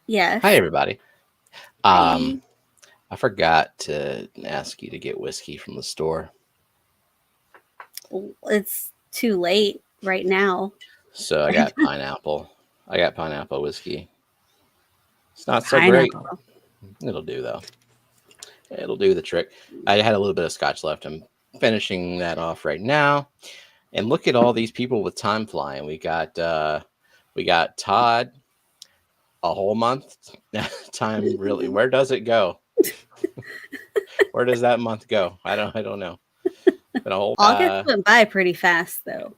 Yes. Hi, everybody. Hi. I forgot to ask you to get whiskey from the store. It's too late right now. So I got pineapple. I got pineapple whiskey. It's not so great. Pineapple. It'll do, though. It'll do the trick. I had a little bit of scotch left. I'm finishing that off right now. And look at all these people with time flying. We got Todd a whole month. Time really. Where does it go? Where does that month go? I don't know. Been a whole August went by pretty fast, though.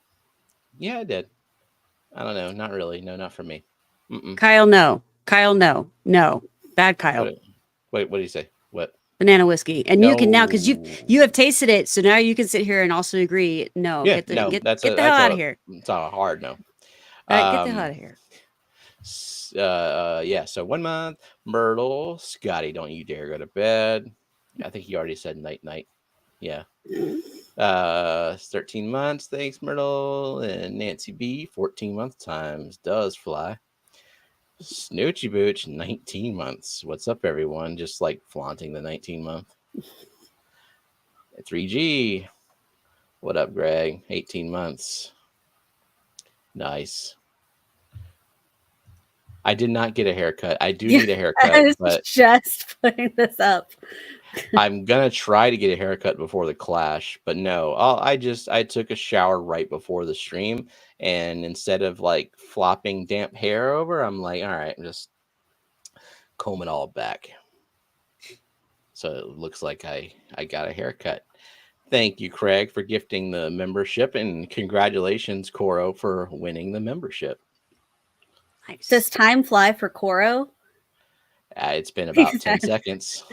Yeah, I did. I don't know. Not really. No, not for me. Mm-mm. Kyle, no. Kyle, no. No. Bad Kyle. What do you say? What? Banana whiskey. And you can now, because No. you have tasted it, so now you can sit here and also agree. No, Yeah, get the no. get That's the hell out of here. It's a hard no. Get the hell out of here. Yeah. So 1 month, Myrtle, Scotty, don't you dare go to bed. I think you already said night night. Yeah. 13 months. Thanks, Myrtle. And Nancy B, 14 month times does fly. Snoochie Booch, 19 months. What's up, everyone? Just like flaunting the 19 month. 3G. What up, Greg? 18 months. Nice. I did not get a haircut. I do need a haircut. I was but just putting this up. I'm gonna try to get a haircut before the clash, but no. I took a shower right before the stream, and instead of like flopping damp hair over, I'm like, all right, just comb it all back. So it looks like I got a haircut. Thank you, Craig, for gifting the membership, and congratulations, Coro, for winning the membership. Nice. Does time fly for Coro? It's been about 10 seconds.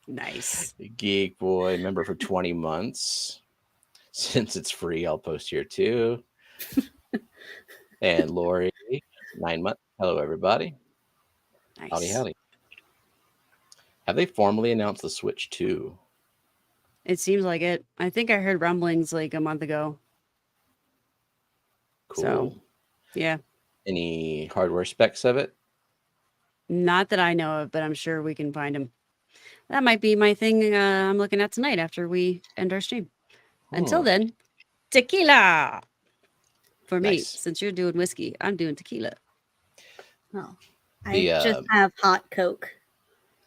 Nice. Geek Boy, member for 20 months. Since it's free, I'll post here too. And Lori, 9 months. Hello, everybody. Nice. Howdy, howdy. Have they formally announced the Switch 2? It seems like it. I think I heard rumblings like a month ago. Cool. So, yeah. Any hardware specs of it? Not that I know of, but I'm sure we can find them. That might be my thing I'm looking at tonight after we end our stream. Until then, tequila. For me, Nice. since you're doing whiskey, I'm doing tequila. Oh, I just have hot Coke.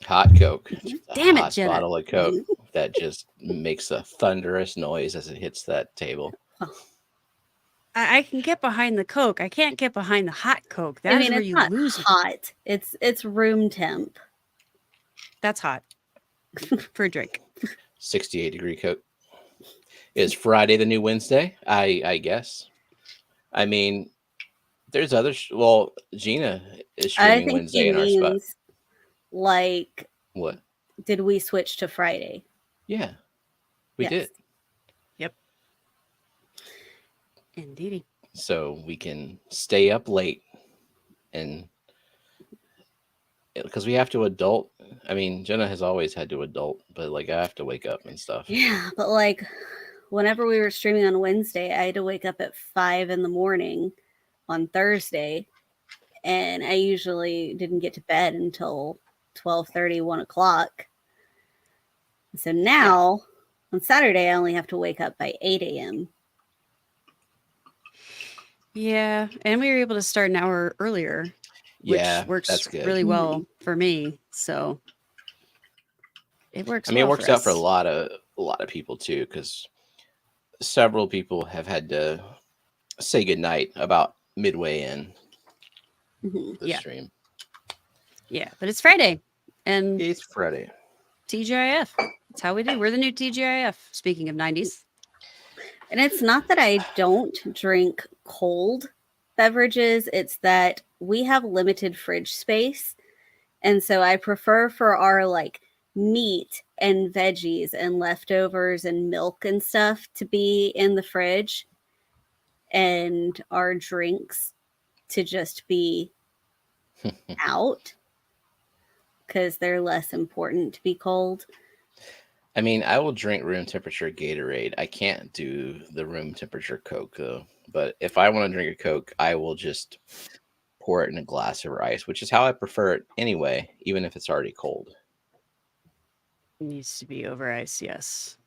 Hot Coke. Damn it, hot Jenna. bottle of Coke that just makes a thunderous noise as it hits that table. I can get behind the Coke. I can't get behind the hot Coke. That's where it's you not lose hot. It's room temp. That's hot for a drink. 68-degree Coke. Is Friday the new Wednesday? I guess. I mean, there's other. Well, Gina is streaming Wednesday in our spot. Like, what? Did we switch to Friday? Yeah, we did. Yep. Indeedy. So we can stay up late, and because we have to adult. I mean, Jenna has always had to adult, but like I have to wake up and stuff. Yeah, but like whenever we were streaming on Wednesday, I had to wake up at 5 in the morning on Thursday, and I usually didn't get to bed until 12:30, 1 o'clock. So now on Saturday, I only have to wake up by 8 a.m. Yeah, and we were able to start an hour earlier, which works really well for me. So it works. I mean, it works out for a lot of people too, because several people have had to say goodnight about midway in the stream. Yeah, but it's Friday, and it's Friday. TGIF. That's how we do. We're the new TGIF. Speaking of 90s. And it's not that I don't drink cold beverages. It's that we have limited fridge space. And so I prefer for our like meat and veggies and leftovers and milk and stuff to be in the fridge, and our drinks to just be out because they're less important to be cold. I mean, I will drink room temperature Gatorade. I can't do the room temperature Coke though. But if I want to drink a Coke, I will just pour it in a glass of ice, which is how I prefer it anyway, even if it's already cold. Needs to be over ice, yes.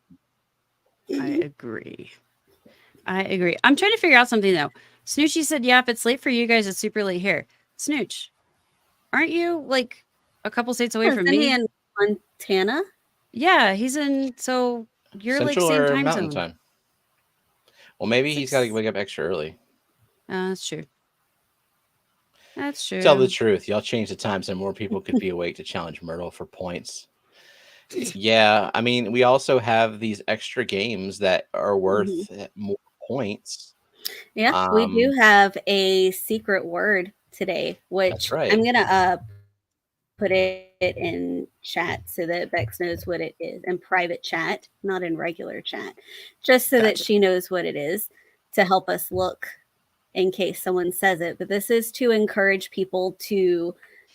I agree. I'm trying to figure out something though. Snoochie said, yeah, if it's late for you guys, it's super late here. Snooch, aren't you like a couple states away from Isn't me? he in Montana? Yeah, he's in, so you're Central like same or time mountain zone. time? Well, maybe he's got to Six. wake up extra early. That's true. That's true. Tell the truth. Y'all change the time so more people could be awake to challenge Myrtle for points. Yeah, I mean, we also have these extra games that are worth more points. Yeah, we do have a secret word today, which That's right. I'm gonna put it in chat so that Bex knows what it is, in private chat, not in regular chat, just so that Gotcha. she knows what it is to help us look in case someone says it. But this is to encourage people to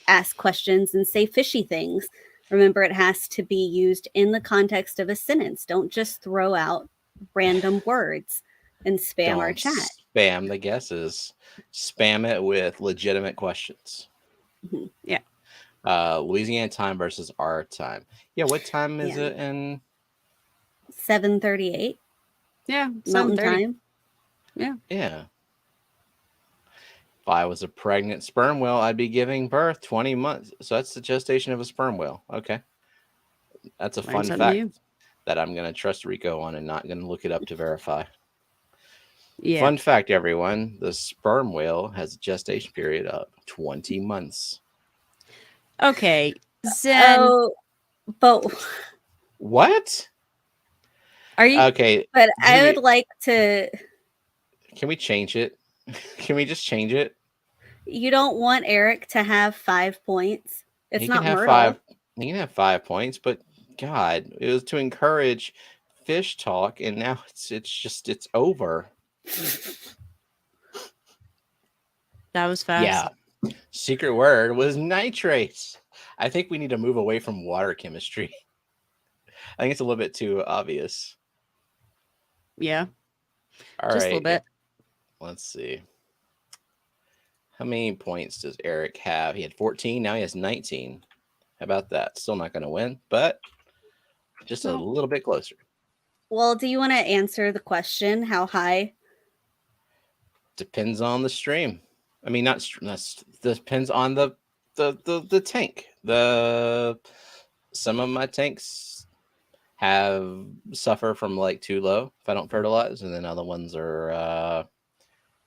ask questions and say fishy things. Remember, it has to be used in the context of a sentence. Don't just throw out random words and spam our Don't chat. spam the guesses. Spam it with legitimate questions. Yeah. Louisiana time versus our time. Yeah, what time is it in? 7:38. Yeah, Mountain 7:30. time. Yeah. If I was a pregnant sperm whale, I'd be giving birth 20 months. So that's the gestation of a sperm whale. Okay. That's a Learn fun something fact new. that I'm going to trust Rico on and not going to look it up to verify. Yeah. Fun fact, everyone. The sperm whale has a gestation period of 20 months. Okay. Zen. Oh, but What? Are you Okay. but I would like to. Can we change it? Can we just change it? You don't want Eric to have 5 points. It's He not can have Myrtle. 5. He can have 5 points, but God, it was to encourage fish talk, and now it's over. That was fast. Yeah. Secret word was nitrates. I think we need to move away from water chemistry. I think it's a little bit too obvious. Yeah. All Just right. a little bit. Let's see. How many points does Eric have? He had 14. Now he has 19. How about that? Still not going to win, but just a little bit closer. Well, do you want to answer the question? How high? Depends on the stream. I mean, not depends on the tank. Some of my tanks suffer from like too low if I don't fertilize, and then other ones are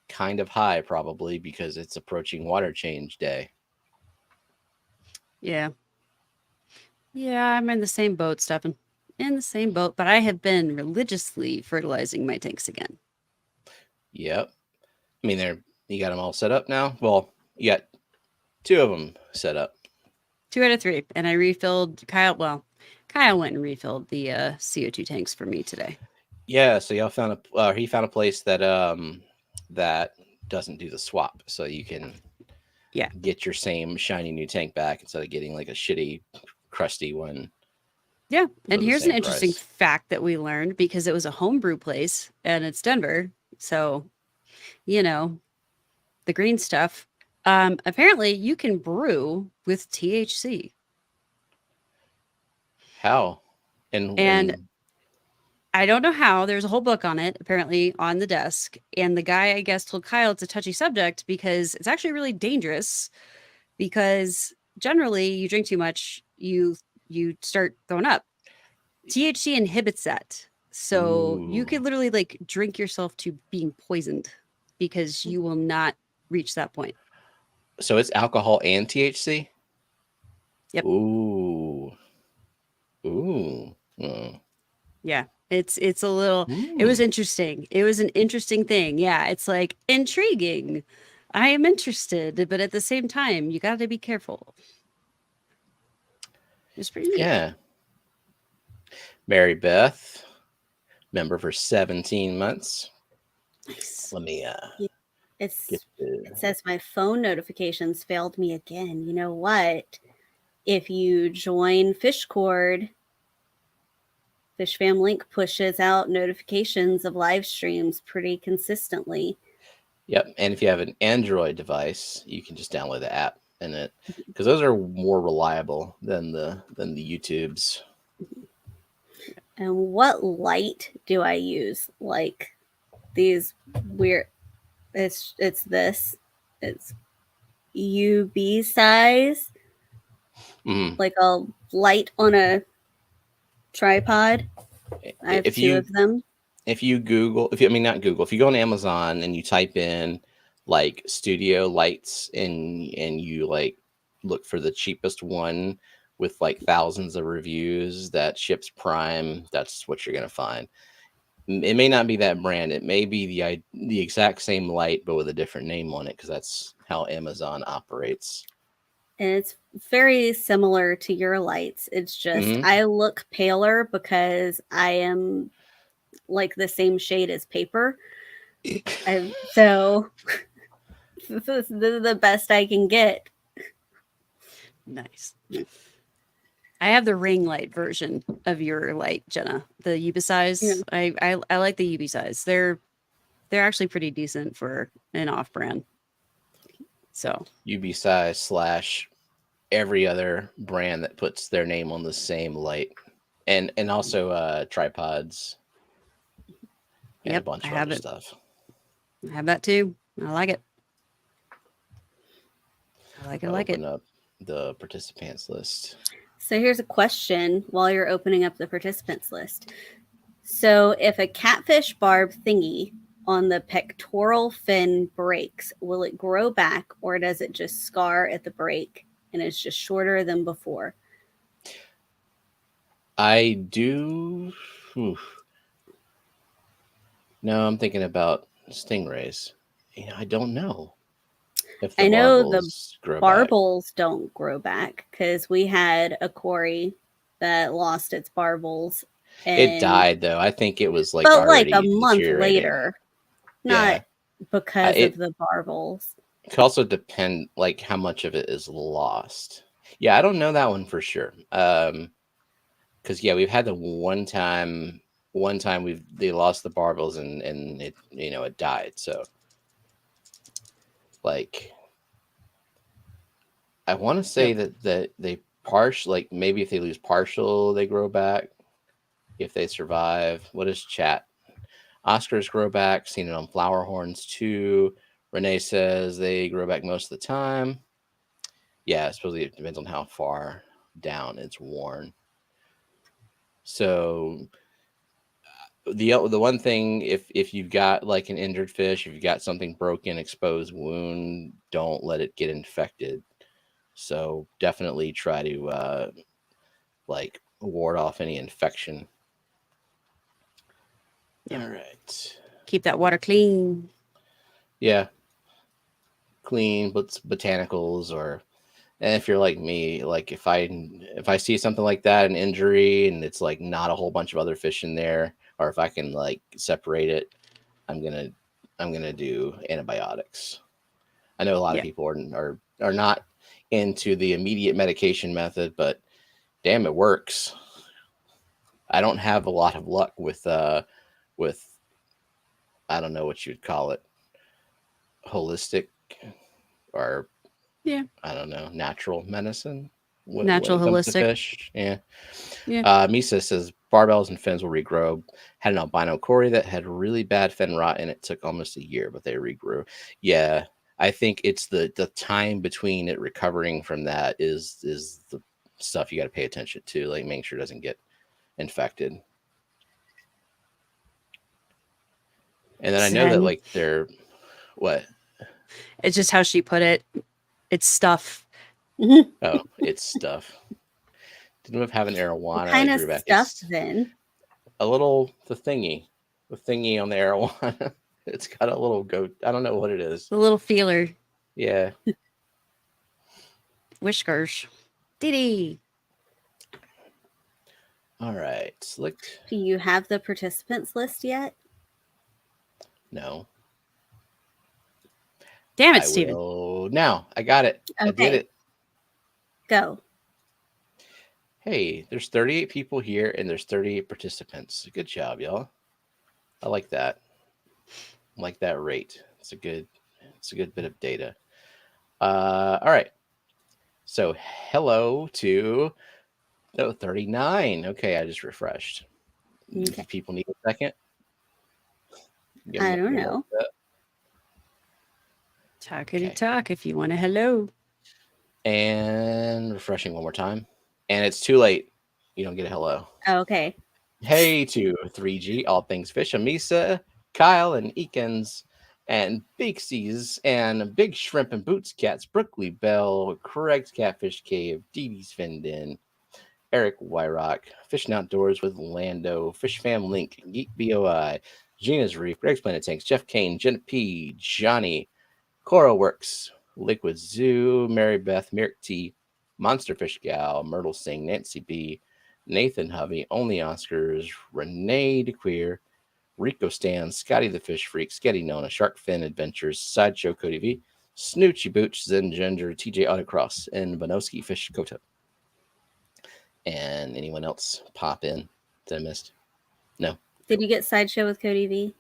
kind of high probably because it's approaching water change day. Yeah. Yeah, I'm in the same boat, Stefan. In the same boat, but I have been religiously fertilizing my tanks again. Yep. I mean, you got them all set up now. Well, you got 2 of them set up. 2 out of 3, and I refilled Kyle. Well, Kyle went and refilled the CO2 tanks for me today. Yeah, so y'all found he found a place that that doesn't do the swap, so you can get your same shiny new tank back instead of getting like a shitty, crusty one. Yeah, and here's an interesting fact that we learned because it was a homebrew place and it's Denver, so you know the green stuff. Apparently, you can brew with THC. How? And I don't know how. There's a whole book on it, apparently, on the desk. And the guy, I guess, told Kyle it's a touchy subject because it's actually really dangerous. Because generally, you drink too much, you start throwing up. THC inhibits that. So you could literally like drink yourself to being poisoned because you will not reach that point. So it's alcohol and THC? Yep. Ooh. Yeah. It's a little, it was interesting. It was an interesting thing. Yeah. It's like intriguing. I am interested, but at the same time, you got to be careful. It's pretty neat. Yeah. Mary Beth, member for 17 months. Nice. Let me it says my phone notifications failed me again. You know what? If you join Fishcord, Fishfam link pushes out notifications of live streams pretty consistently. Yep. And if you have an Android device, you can just download the app and it, because those are more reliable than the YouTubes. And what light do I use? Like these weird. It's this. It's UV size, like a light on a tripod. I have two of them. If you Google, if you go on Amazon and you type in like studio lights and you like look for the cheapest one with like thousands of reviews that ships Prime, that's what you're gonna find. It may not be that brand. It may be the exact same light but with a different name on it, because that's how Amazon operates. And it's very similar to your lights. It's just I look paler because I am like the same shade as paper. So this is the best I can get. Nice. I have the ring light version of your light, Jenna. The UV size. Yeah. I like the UV size. They're actually pretty decent for an off-brand. So UV size / every other brand that puts their name on the same light, and also tripods. And a bunch of other stuff. I have that too. I like it. Open up the participants list. So here's a question while you're opening up the participants list. So if a catfish barb thingy on the pectoral fin breaks, will it grow back, or does it just scar at the break and it's just shorter than before? I do. No, I'm thinking about stingrays. I don't know. If I know the barbels don't grow back, because we had a quarry that lost its barbels. It died though. I think it was like, but like a month later, not because of the barbels. It could also depend like how much of it is lost. Yeah, I don't know that one for sure. Because we've had the one time they lost the barbels and it it died. So like I want to say that they like maybe if they lose partial they grow back if they survive. What is chat? Oscars grow back. Seen it on flower horns too. Renee says they grow back most of the time. Yeah, supposedly it depends on how far down it's worn. So the one thing, if you've got like an injured fish, if you've got something broken, exposed wound, don't let it get infected. So definitely try to like ward off any infection. All right. Keep that water clean. Yeah. Clean, but botanicals, and if you're like me, like if I see something like that, an injury, and it's like not a whole bunch of other fish in there, or if I can like separate it, I'm gonna do antibiotics. I know a lot of people are not into the immediate medication method, but damn, it works. I don't have a lot of luck with I don't know what you'd call it, holistic or I don't know, natural medicine. Natural holistic fish. Yeah. Misa says barbels and fins will regrow. Had an albino cory that had really bad fin rot and it took almost a year, but they regrew. Yeah. I think it's the time between it recovering from that is the stuff you got to pay attention to, like making sure it doesn't get infected. And then I know that like they're what? It's just how she put it. It's stuff. Oh, it's stuff. Didn't have an arowana. What kind of stuff then? The thingy on the arowana. It's got a little goat. I don't know what it is. The little feeler. Yeah. Whiskers. Dee. All right. Slicked. Do you have the participants list yet? No. Damn it, Steven. Now I got it. Okay. I did it. Go. Hey, there's 38 people here and there's 38 participants. Good job, y'all. I like that. I like that rate. It's a good It's a good bit of data. All right. So hello to 39. Okay, I just refreshed. Okay. People need a second. I don't know. Talkity talk if you want a hello. And refreshing one more time. And it's too late. You don't get a hello. Okay. Hey to 3G, all things fish, Amisa, Kyle, and Eakins, and Big C's, and Big Shrimp and Boots Cats, Brookley Bell, Craig's Catfish Cave, Dee Dee's Findin, Eric Wyrock, Fishing Outdoors with Lando, Fishfam Link, Geek BOI, Gina's Reef, Greg's Planet Tanks, Jeff Kane, Jenna P, Johnny, Coral Works, Liquid Zoo, Mary Beth, Merrick T, Monster Fish Gal, Myrtle Singh, Nancy B, Nathan Hovey, Only Oscars, Renee DeQueer, Rico Stan, Scotty the Fish Freak, Sketty Nona, Shark Fin Adventures, Sideshow Cody V, Snoochie Booch, Zen Ginger, TJ Autocross, and Bonoski Fish Kota. And anyone else pop in that I missed? No. Did you get Sideshow with Cody V?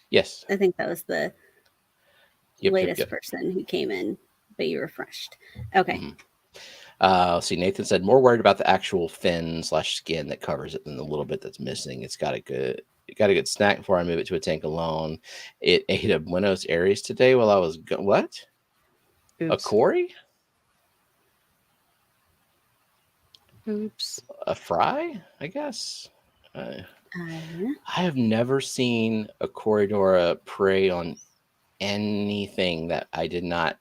Yes. I think that was the latest person who came in, but you refreshed. Okay. Mm-hmm. Let's see. Nathan said more worried about the actual fin/skin that covers it than the little bit that's missing. It got a good snack before I move it to a tank alone. It ate a Buenos Aires today while I was what? Oops. A Cory? Oops. A fry? I guess. I have never seen a Corridora prey on anything that I did not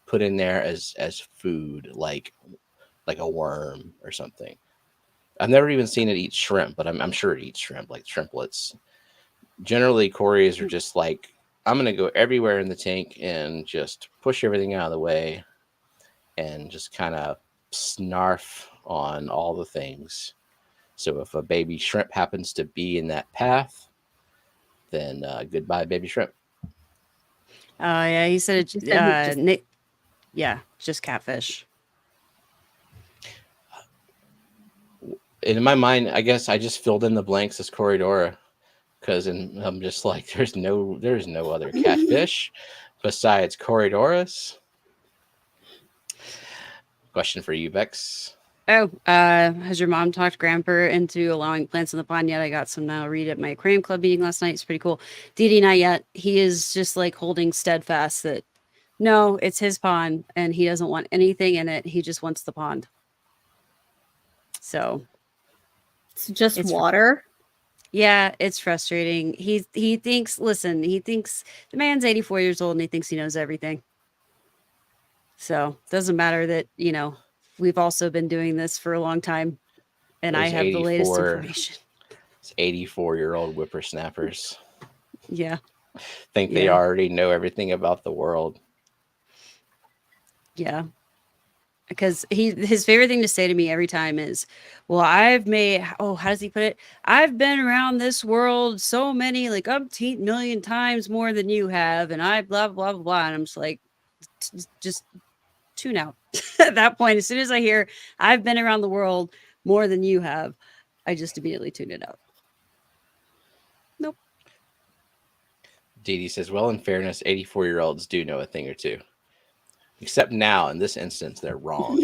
put in there as food, like a worm or something. I've never even seen it eat shrimp, but I'm sure it eats shrimp, like shrimplets. Generally, Corys are just like, I'm gonna go everywhere in the tank and just push everything out of the way and just kind of snarf on all the things. So if a baby shrimp happens to be in that path, then goodbye, baby shrimp. Yeah, he said yeah, just catfish. In my mind, I guess I just filled in the blanks as Corridora because I'm just like, there's no other catfish besides Corridoras. Question for you, Bex. Oh, has your mom talked Grandpa into allowing plants in the pond yet? I got some now read at my aquarium club meeting last night. It's pretty cool. Dee not yet. He is just like holding steadfast that no, it's his pond and he doesn't want anything in it. He just wants the pond. So it's just water. Yeah, it's frustrating. He thinks, listen, he thinks the man's 84 years old and he thinks he knows everything. So it doesn't matter that, we've also been doing this for a long time and I have the latest information. It's 84-year-old whippersnappers. Yeah. Think they already know everything about the world. Yeah. Because his favorite thing to say to me every time is, well, how does he put it? I've been around this world so many, like umpteen million times more than you have. And I blah, blah, blah, blah. And I'm just like, just tune out. At that point, as soon as I hear I've been around the world more than you have, I just immediately tune it out. Nope. Dee Dee says, well, in fairness, 84-year-olds do know a thing or two. Except now, in this instance, they're wrong.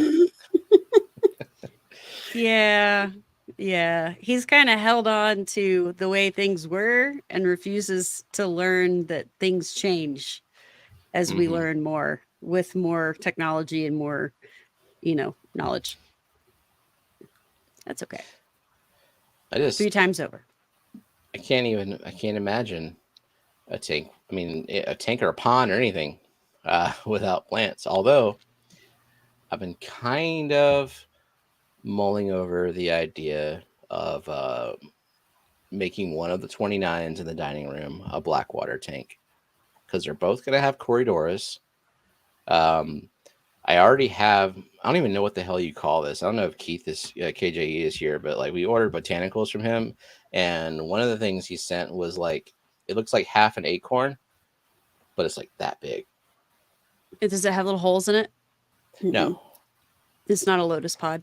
Yeah. He's kind of held on to the way things were and refuses to learn that things change as we learn more with more technology and more, knowledge. That's okay. 3 times over. I can't imagine a tank. I mean, a tank or a pond or anything without plants. Although I've been kind of mulling over the idea of making one of the 29s in the dining room a blackwater tank because they're both going to have Corridoras. I already have, I don't even know what the hell you call this. I don't know if Keith is, KJE is here, but like we ordered botanicals from him. And one of the things he sent was like, it looks like half an acorn, but it's like that big. Does it have little holes in it? No. It's not a lotus pod.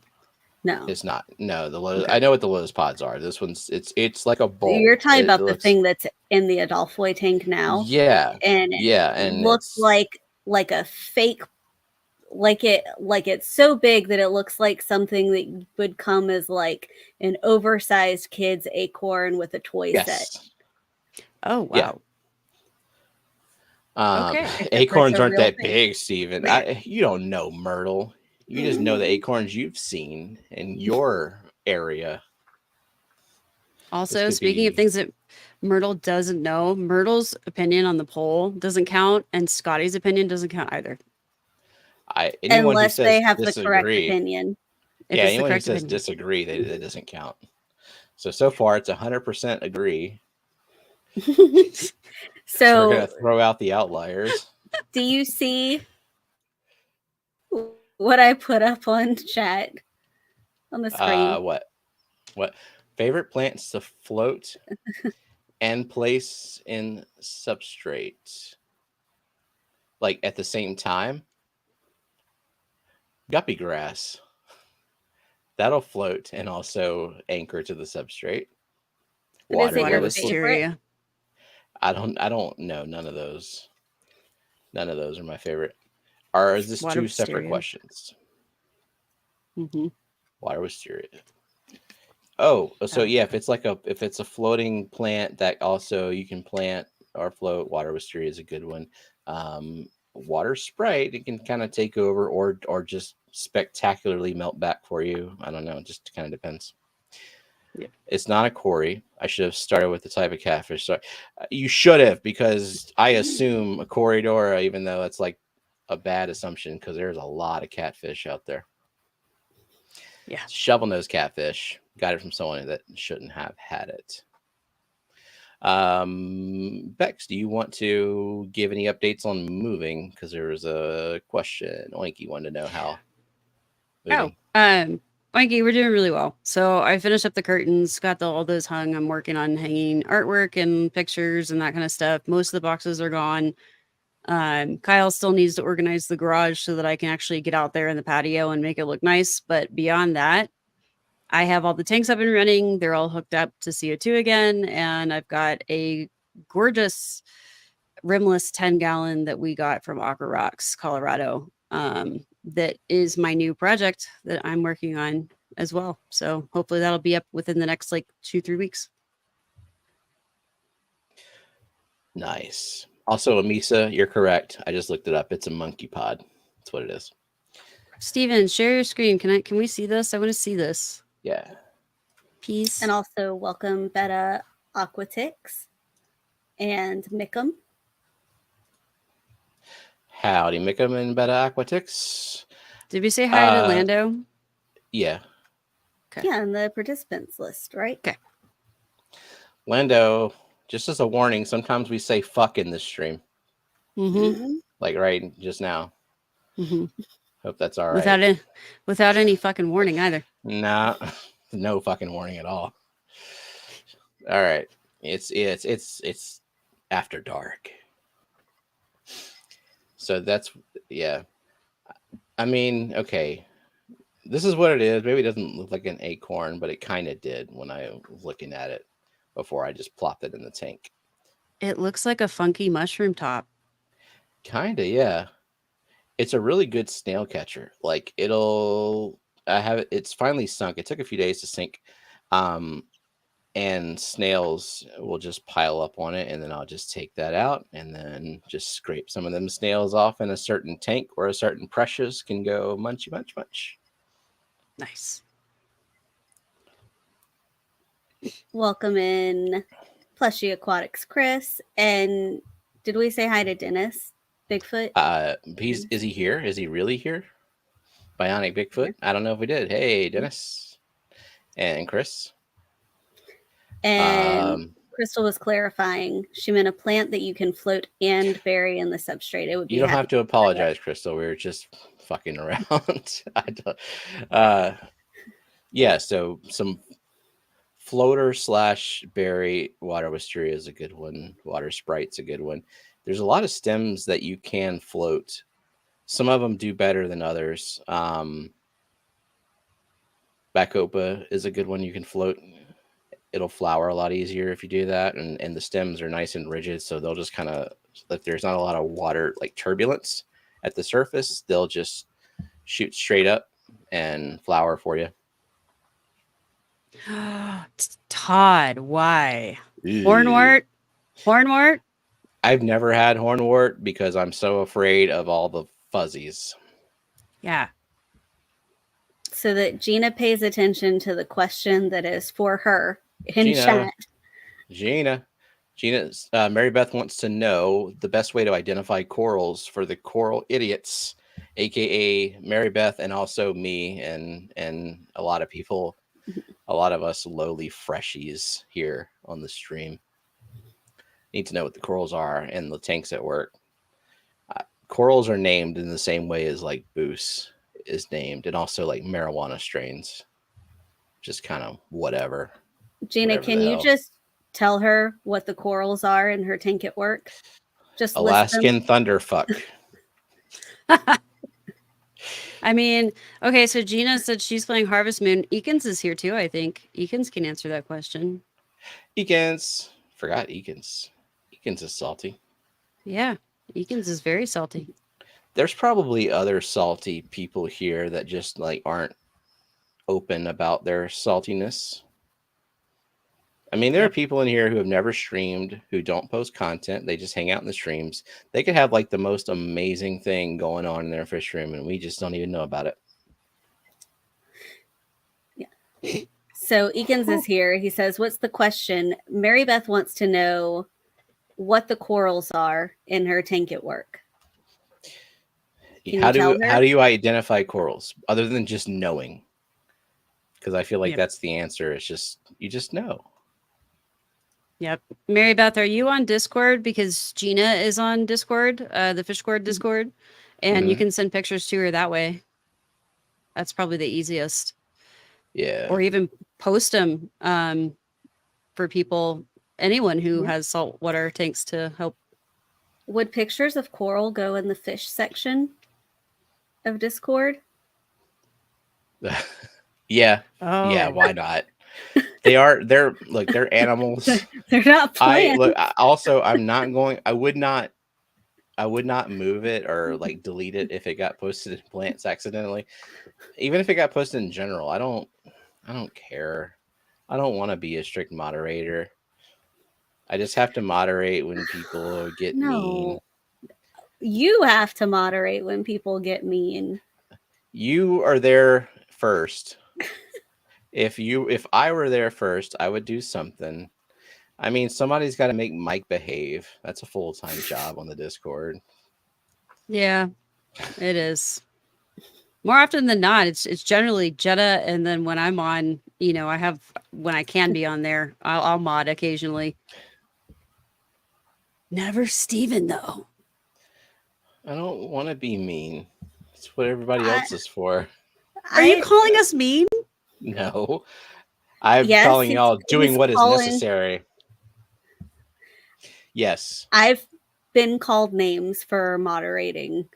No. It's not. No, the lotus. I know what the lotus pods are. This one's it's like a bowl. You're talking It about the looks, thing that's in the Adolfoy tank now, yeah, and yeah, it and looks it's like a fake, like it's so big that it looks like something that would come as like an oversized kid's acorn with a toy set. yes. Oh Yeah. wow. Okay. Acorns That's a aren't real that thing. big, Steven. You don't know Myrtle. You just know the acorns you've seen in your area. Also, speaking of things that Myrtle doesn't know, Myrtle's opinion on the poll doesn't count, and Scotty's opinion doesn't count either. Anyone Unless who says they have the disagree, correct opinion. If yeah, it's the anyone who correct says opinion. disagree, that doesn't count. So far, it's 100% agree. So we're gonna throw out the outliers. Do you see what I put up on chat on the screen? What favorite plants to float and place in substrate, like at the same time? Guppy grass. That'll float and also anchor to the substrate. But is it your lotus favorite? I don't know. None of those are my favorite. Or is this Water two separate wisteria. questions? Mm-hmm. Water wisteria. Oh, so yeah, if it's a floating plant that also you can plant or float, water wisteria is a good one. Water sprite, it can kind of take over or just spectacularly melt back for you. I don't know, it just kind of depends. Yeah. It's not a Cory. I should have started with the type of catfish. Sorry. You should have, because I assume a Corridora, even though it's like a bad assumption, because there's a lot of catfish out there. Yeah. Shovel nose catfish. Got it from someone that shouldn't have had it. Bex, do you want to give any updates on moving? Because there was a question. Oinky wanted to know how. Moving. Oinky, we're doing really well. So I finished up the curtains, got all those hung. I'm working on hanging artwork and pictures and that kind of stuff. Most of the boxes are gone. Kyle still needs to organize the garage so that I can actually get out there in the patio and make it look nice. But beyond that, I have all the tanks up and running. They're all hooked up to CO2 again. And I've got a gorgeous rimless 10-gallon that we got from Aqua Rocks, Colorado. That is my new project that I'm working on as well. So hopefully that'll be up within the next like 2-3 weeks. Nice. Also, Amisa, you're correct. I just looked it up. It's a monkey pod. That's what it is. Steven, share your screen. Can we see this? I want to see this. Yeah. Peace. And also welcome Beta Aquatix and Mickum. Howdy, Mickum and Beta Aquatix. Did we say hi to Lando? Yeah. Okay. Yeah, on the participants list, right? Okay. Lando, just as a warning, sometimes we say fuck in this stream. Mm-hmm. Like right just now. Mm-hmm. Hope that's all right. Without any fucking warning either. Nah, no fucking warning at all. All right. It's after dark. So that's, yeah. I mean, okay. This is what it is. Maybe it doesn't look like an acorn, but it kind of did when I was looking at it before I just plopped it in the tank. It looks like a funky mushroom top. Kinda, yeah. It's a really good snail catcher. Like it's finally sunk. It took a few days to sink. And snails will just pile up on it, and then I'll just take that out and then just scrape some of them snails off in a certain tank where a certain precious can go munchy munch munch. Nice. Welcome in Plushy Aquatics Chris. And did we say hi to Dennis Bigfoot? Is he here? Is he really here? Bionic Bigfoot? I don't know if we did. Hey, Dennis and Chris. And Crystal was clarifying. She meant a plant that you can float and bury in the substrate. It would be. You don't have to apologize, Crystal. We were just fucking around. Yeah, so some floater / berry water wisteria is a good one. Water sprite's a good one. There's a lot of stems that you can float. Some of them do better than others. Bacopa is a good one you can float. It'll flower a lot easier if you do that, and the stems are nice and rigid, so they'll just kind of, if there's not a lot of water like turbulence at the surface, they'll just shoot straight up and flower for you. Todd, why? Ew. Hornwort? I've never had hornwort because I'm so afraid of all the fuzzies. Yeah. So that Gina pays attention to the question that is for her in chat. Gina, Mary Beth wants to know the best way to identify corals for the coral idiots, aka Mary Beth, and also me and a lot of people, a lot of us lowly freshies here on the stream need to know what the corals are and the tanks at work. Corals are named in the same way as like Boos is named, and also like marijuana strains. Just kind of whatever. Gina, Whatever can the you hell. just tell her what the corals are in her tank at work? Just Alaskan thunderfuck. I mean, okay, so Gina said she's playing Harvest Moon. Eakins is here too, I think. Eakins can answer that question. Eakins. Forgot Eakins. Eakins is salty. Yeah, Eakins is very salty. There's probably other salty people here that just like aren't open about their saltiness. I mean, there are people in here who have never streamed, who don't post content. They just hang out in the streams. They could have like the most amazing thing going on in their fish room, and we just don't even know about it. Yeah. So Eakins is here. He says, what's the question? Mary Beth wants to know what the corals are in her tank at work. How do you identify corals other than just knowing? Because I feel like that's the answer. It's just, you just know. Yep. Mary Beth, are you on Discord? Because Gina is on Discord, the Fishcord Discord, and you can send pictures to her that way. That's probably the easiest. Yeah. Or even post them for people, anyone who has saltwater tanks to help. Would pictures of coral go in the fish section of Discord? Yeah. Oh. Yeah, why not? They're animals. They're not plants. I would not move it or like delete it if it got posted in plants accidentally. Even if it got posted in general, I don't care. I don't want to be a strict moderator. I just have to moderate when people get mean. You have to moderate when people get mean. You are there first. If I were there first, I would do something. I mean, somebody's got to make Mike behave. That's a full-time job on the Discord. Yeah, it is. More often than not, it's generally Jetta, and then when I'm on, when I can be on there, I'll mod occasionally. Never Steven, though. I don't want to be mean. It's what everybody else is for. Are you calling us mean? No. I'm calling y'all doing what is necessary. Yes. I've been called names for moderating.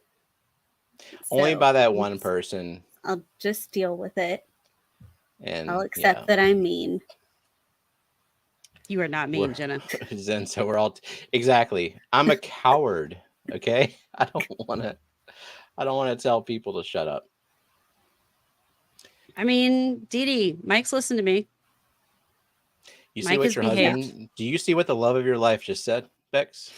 Only by that one person. I'll just deal with it. And I'll accept that I'm mean. You are not mean, Jenna. And so we're all exactly. I'm a coward. Okay. I don't want to tell people to shut up. I mean, Dee, Mike's listened to me. You see what your husband? Do you see what the love of your life just said, Bex?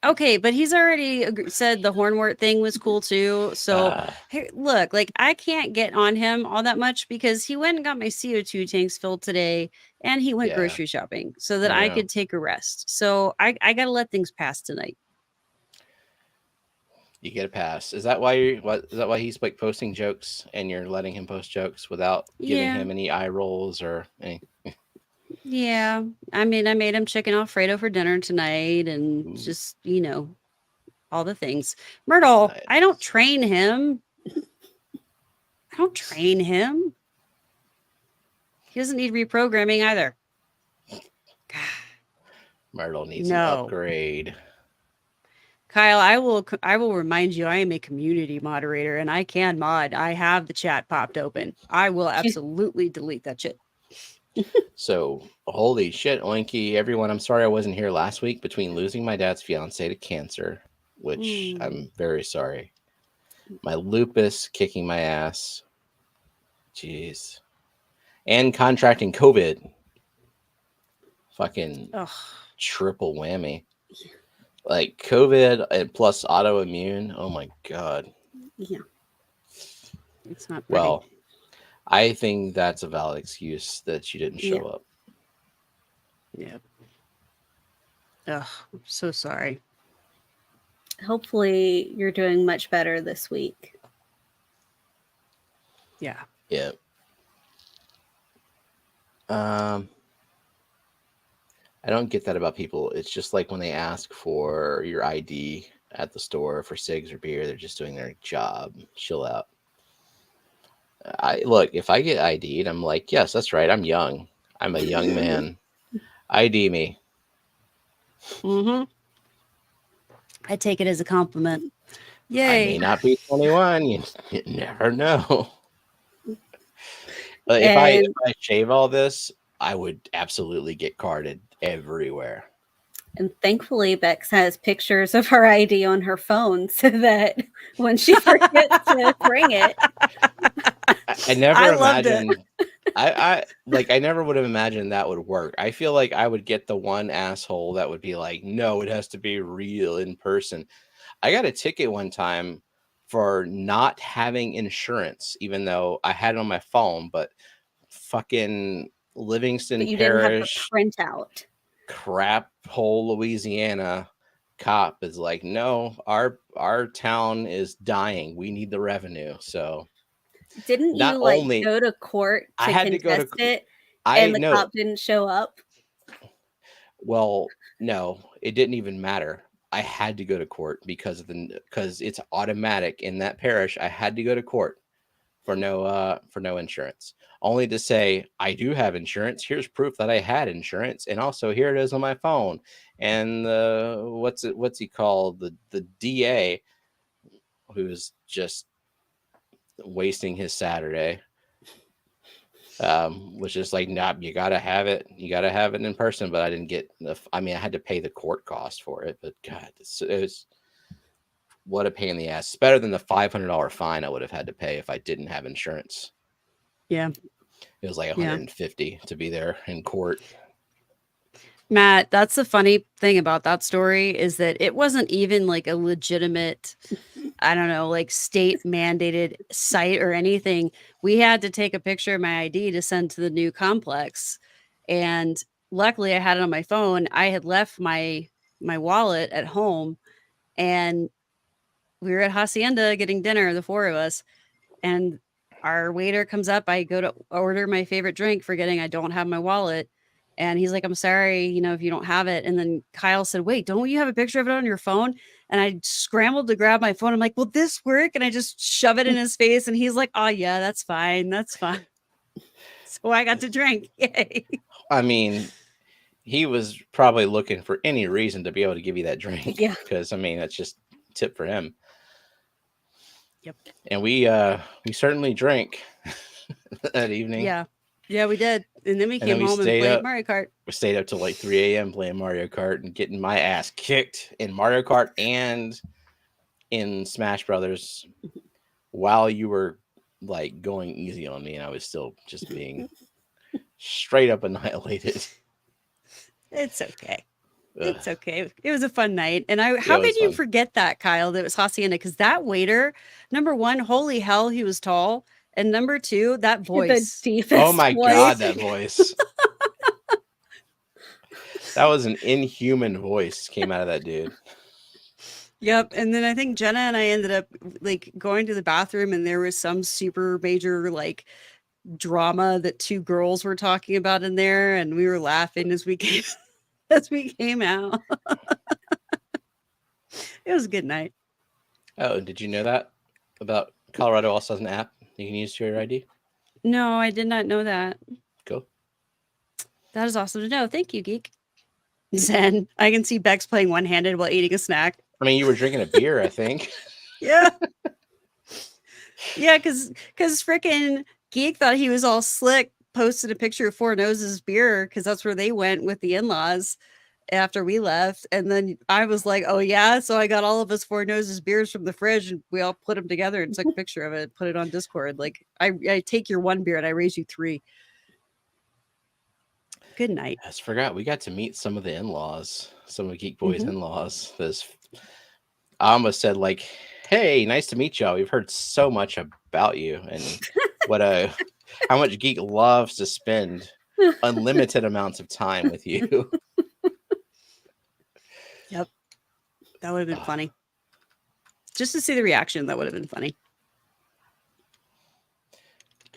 Okay, but he's already said the hornwort thing was cool too. So hey, look, like I can't get on him all that much because he went and got my CO2 tanks filled today, and he went grocery shopping so that I could take a rest. So I got to let things pass tonight. You get a pass. Is that why he's like posting jokes and you're letting him post jokes without giving him any eye rolls or any? Yeah. I mean, I made him chicken Alfredo for dinner tonight and just, all the things. Myrtle, nice. I don't train him. He doesn't need reprogramming either. Myrtle needs an upgrade. Kyle, I will remind you, I am a community moderator and I can mod. I have the chat popped open. I will absolutely delete that shit. So, holy shit, Oinky, everyone. I'm sorry I wasn't here last week between losing my dad's fiance to cancer, which I'm very sorry. My lupus kicking my ass. Jeez. And contracting COVID. Fucking triple whammy. Like COVID and plus autoimmune. Oh my God. Yeah. It's not pretty. Well, I think that's a valid excuse that you didn't show up. Yeah. Ugh, I'm so sorry. Hopefully you're doing much better this week. Yeah. Yeah. I don't get that about people. It's just like when they ask for your ID at the store for cigs or beer, they're just doing their job. Chill out. Look, if I get ID'd, I'm like, yes, that's right. I'm young. I'm a young man. ID me. I take it as a compliment. Yay. I may not be 21. You never know. But if I shave all this, I would absolutely get carded everywhere. And thankfully, Bex has pictures of her ID on her phone so that when she forgets to bring it. I never imagined. I never would have imagined that would work. I feel like I would get the one asshole that would be like, no, it has to be real in person. I got a ticket one time for not having insurance, even though I had it on my phone, but fucking Livingston But you Parish didn't have the printout. Crap hole Louisiana cop is like, no, our town is dying. We need the revenue. So didn't you go to court to contest it and the cop didn't show up? Well, no, it didn't even matter. I had to go to court because it's automatic in that parish. I had to go to court for no insurance, only to say I do have insurance. Here's proof that I had insurance, and also here it is on my phone. And what's he called, the DA, who's just wasting his Saturday, was just like, nah, you gotta have it in person. But I didn't get I had to pay the court cost for it, but God, it was what a pain in the ass. It's better than the $500 fine I would have had to pay if I didn't have insurance. Yeah. It was like $150 to be there in court. Matt, that's the funny thing about that story is that it wasn't even like a legitimate, I don't know, like state mandated site or anything. We had to take a picture of my ID to send to the new complex. And luckily I had it on my phone. I had left my wallet at home and we were at Hacienda getting dinner, the four of us, and our waiter comes up. I go to order my favorite drink, forgetting I don't have my wallet. And he's like, I'm sorry, if you don't have it. And then Kyle said, wait, don't you have a picture of it on your phone? And I scrambled to grab my phone. I'm like, will this work? And I just shove it in his face. And he's like, oh yeah, that's fine. That's fine. So I got to drink. Yay. He was probably looking for any reason to be able to give you that drink. Yeah. Because that's just a tip for him. Yep. And we certainly drank that evening. Yeah. Yeah, we did. And then we came home and played Mario Kart. We stayed up till like 3 a.m. playing Mario Kart and getting my ass kicked in Mario Kart and in Smash Brothers while you were like going easy on me, and I was still just being straight up annihilated. It's okay. It's okay. It was a fun night. And how could you forget that, Kyle, that it was Hacienda? Because that waiter, number one, holy hell, he was tall. And number two, that voice. Oh my God, that voice. That was an inhuman voice came out of that dude. Yep. And then I think Jenna and I ended up like going to the bathroom, and there was some super major like drama that two girls were talking about in there, and we were laughing as we came out. It was a good night. Oh, did you know that about Colorado also has an app you can use for your ID? No, I did not know that. Cool. That is awesome to know. Thank you, Geek. Zen. I can see Bex playing one-handed while eating a snack. I mean, you were drinking a beer, I think. Yeah. Yeah, because freaking Geek thought he was all slick, posted a picture of Four Noses beer because that's where they went with the in-laws after we left. And then I was like, oh yeah. So I got all of us Four Noses beers from the fridge and we all put them together and took a picture of it, put it on Discord. Like I take your one beer and I raise you 3. Good night. I just forgot we got to meet some of the in-laws, some of the Geek Boys in-laws. I almost said like, hey, nice to meet y'all. We've heard so much about you and how much Geek loves to spend unlimited amounts of time with you. Yep. That would have been funny. Just to see the reaction, that would have been funny.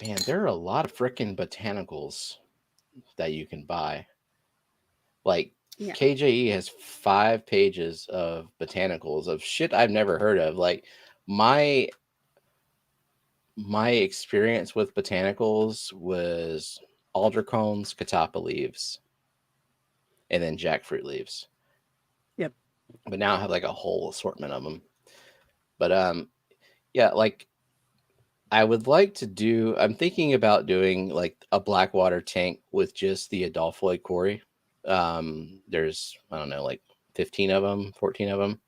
Man, there are a lot of freaking botanicals that you can buy. Like KJE has 5 pages of botanicals of shit I've never heard of. Like my experience with botanicals was aldercones, catappa leaves, and then jackfruit leaves. Yep. But now I have like a whole assortment of them. But yeah, like I would like to do. I'm thinking about doing like a blackwater tank with just the Adolphoid Cory. There's I don't know, like 15 of them, 14 of them.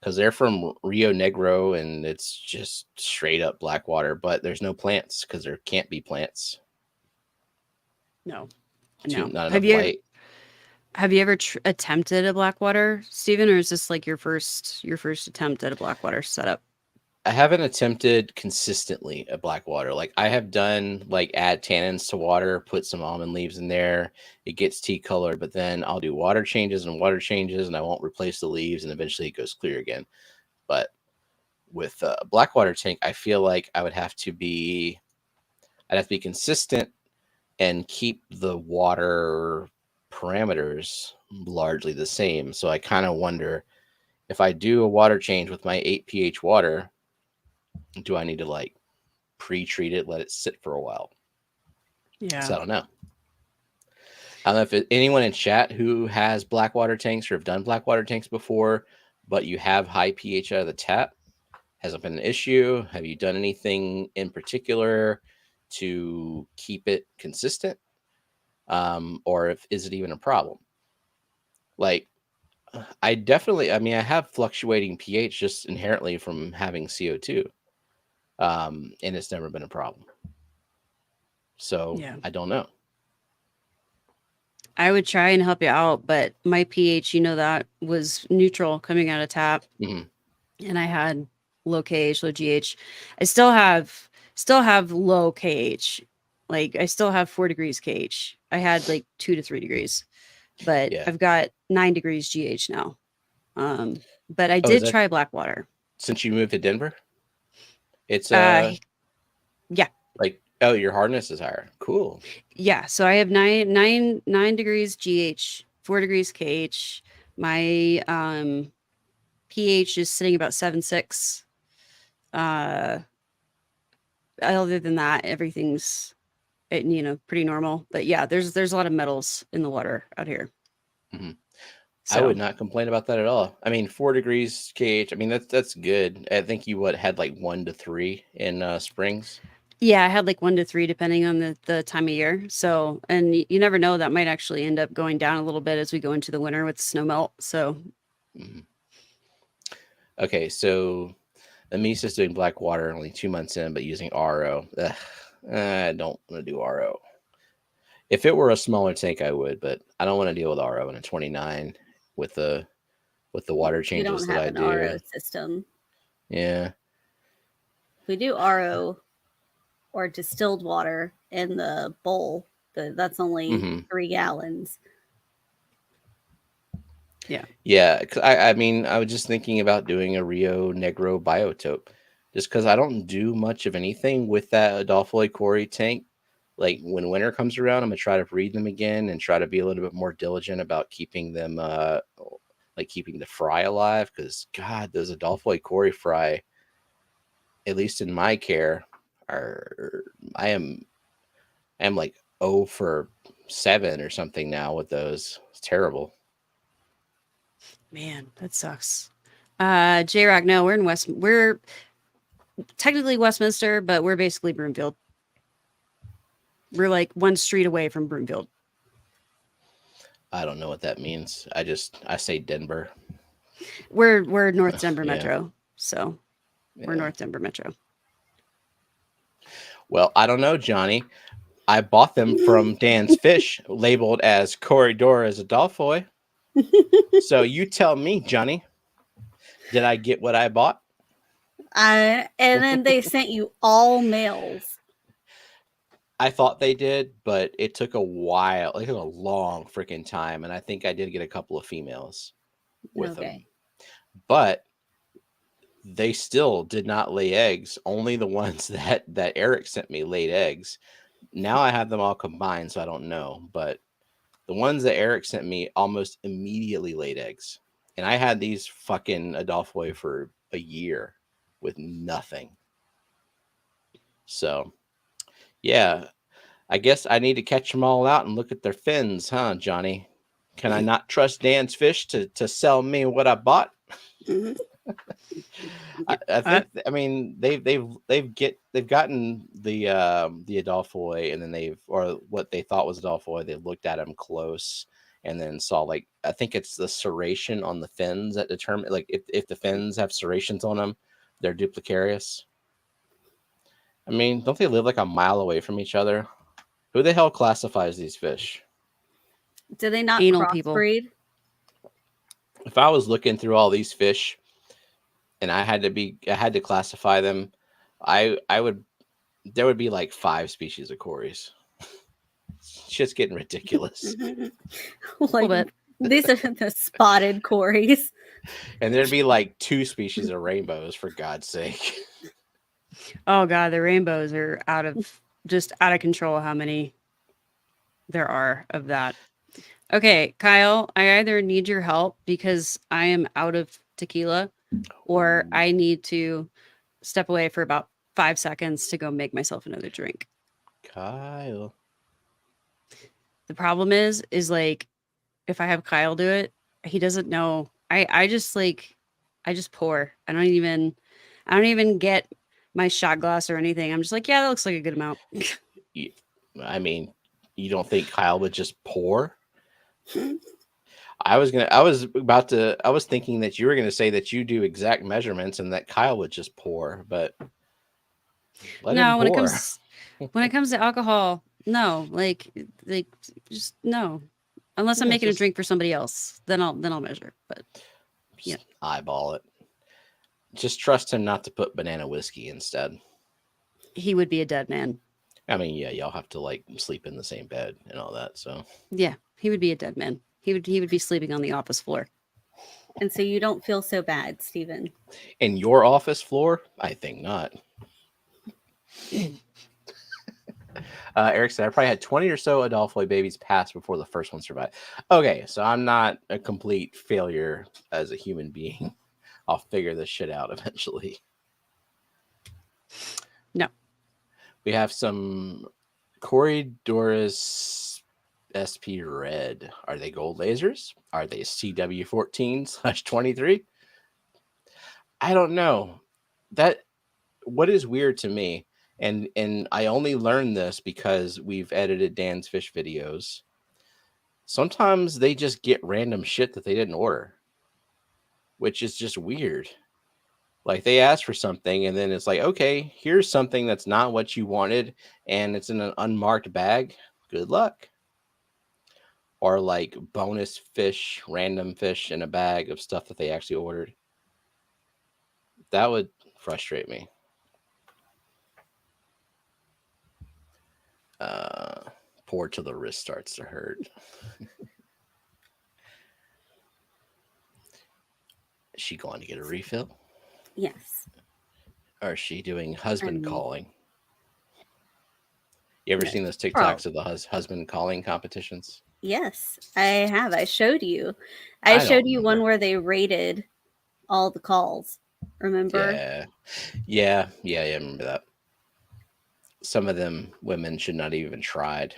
Because they're from Rio Negro and it's just straight up blackwater, but there's no plants because there can't be plants. No. Not enough light. Have you ever attempted a blackwater, Steven, or is this like your first attempt at a blackwater setup? I haven't attempted consistently a blackwater. Like I have done like add tannins to water, put some almond leaves in there. It gets tea colored, but then I'll do water changes and I won't replace the leaves and eventually it goes clear again. But with a blackwater tank, I feel like I'd have to be consistent and keep the water parameters largely the same. So I kind of wonder if I do a water change with my 8 pH water, do I need to like pre-treat it, let it sit for a while? Yeah. So I don't know. I don't know if anyone in chat who has blackwater tanks or have done blackwater tanks before, but you have high pH out of the tap. Has it been an issue? Have you done anything in particular to keep it consistent? Or is it even a problem? Like, I have fluctuating pH just inherently from having CO2. And it's never been a problem. So yeah. I don't know. I would try and help you out, but my pH, that was neutral coming out of tap. Mm-hmm. And I had low KH, low GH. I still have low KH. Like I still have 4 degrees KH. I had like 2 to 3 degrees, but I've got 9 degrees GH now. But I did try blackwater. Since you moved to Denver? It's yeah. Like, oh, your hardness is higher. Cool. Yeah. So I have 9 degrees GH, 4 degrees KH. My pH is sitting about 7.6. Other than that, everything's pretty normal. But yeah, there's a lot of metals in the water out here. Mm-hmm. So, I would not complain about that at all. I mean, 4 degrees KH. I mean, that's good. I think you had like 1 to 3 in Springs. Yeah, I had like 1 to 3 depending on the time of year. So, and you never know, that might actually end up going down a little bit as we go into the winter with snow melt. So, okay, so Amisa's doing blackwater only 2 months in, but using RO. I don't want to do RO. If it were a smaller tank, I would, but I don't want to deal with RO in a 29 with the water changes that I do. You don't have an RO system. Yeah. If we do RO or distilled water in the bowl, that's only 3 gallons. Yeah. Yeah. I mean, I was just thinking about doing a Rio Negro biotope just because I don't do much of anything with that Adolphoid Cory tank. Like when winter comes around, I'm going to try to breed them again and try to be a little bit more diligent about keeping them, keeping the fry alive. Because God, those Adolphoid Cory fry, at least in my care, I am like 0 for 7 or something now with those. It's terrible. Man, that sucks. J-Rock, no, we're technically Westminster, but we're basically Broomfield. We're like one street away from Broomfield. I don't know what that means. I say Denver. We're North Denver Yeah. Metro, so we're Yeah. North Denver Metro. Well, I don't know, Johnny. I bought them from Dan's Fish, labeled as Corridor Adolphoi. So you tell me, Johnny, did I get what I bought? And then they sent you all males. I thought they did, but it took a while. It took a long freaking time, and I think I did get a couple of females with them. But they still did not lay eggs. Only the ones that Eric sent me laid eggs. Now I have them all combined, so I don't know. But the ones that Eric sent me almost immediately laid eggs. And I had these fucking Adolphoi for a year with nothing. So, yeah, I guess I need to catch them all out and look at their fins, huh, Johnny? Can I not trust Dan's Fish to sell me what I bought? I think. I mean, they've gotten the Adolphoi, and then or what they thought was Adolphoi. They looked at them close, and then saw, like, I think it's the serration on the fins that determine, like, if the fins have serrations on them, they're duplicarious. I mean, don't they live like a mile away from each other? Who the hell classifies these fish? Do they not Anal crossbreed? If I was looking through all these fish and I had to classify them, there would be like 5 species of cories. It's just getting ridiculous. Like, these are the spotted cories. And there'd be like 2 species of rainbows, for God's sake. Oh God, the rainbows are out of control how many there are of that. Okay, Kyle, I either need your help because I am out of tequila, or I need to step away for about 5 seconds to go make myself another drink. Kyle. The problem is like, if I have Kyle do it, he doesn't know. I just pour. I don't even get my shot glass or anything. I'm just like, yeah, that looks like a good amount. I mean, you don't think Kyle would just pour? I was thinking that you were gonna say that you do exact measurements and that Kyle would just pour, but no, when it comes to alcohol, no, like just no. Unless I'm making a drink for somebody else, then I'll measure. But yeah, eyeball it. Just trust him not to put banana whiskey instead. He would be a dead man. I mean, yeah, y'all have to like sleep in the same bed and all that. So yeah, he would be a dead man. He would be sleeping on the office floor. And so you don't feel so bad, Stephen. In your office floor? I think not. Eric said, I probably had 20 or so Adolphoi babies pass before the first one survived. Okay, so I'm not a complete failure as a human being. I'll figure this shit out eventually. No. We have some Corridorus SP Red. Are they gold lasers? Are they CW14/23? I don't know. What is weird to me, and I only learned this because we've edited Dan's Fish videos. Sometimes they just get random shit that they didn't order, which is just weird. Like, they ask for something and then it's like, okay, here's something that's not what you wanted and it's in an unmarked bag. Good luck. Or like bonus fish, random fish in a bag of stuff that they actually ordered. That would frustrate me. Pour till the wrist starts to hurt. Is she going to get a refill? Yes. Or is she doing husband calling? You ever seen those TikToks of the husband calling competitions? Yes, I have. I showed you. I showed you one where they rated all the calls. Remember? Yeah, I remember that. Some of them women should not have even tried.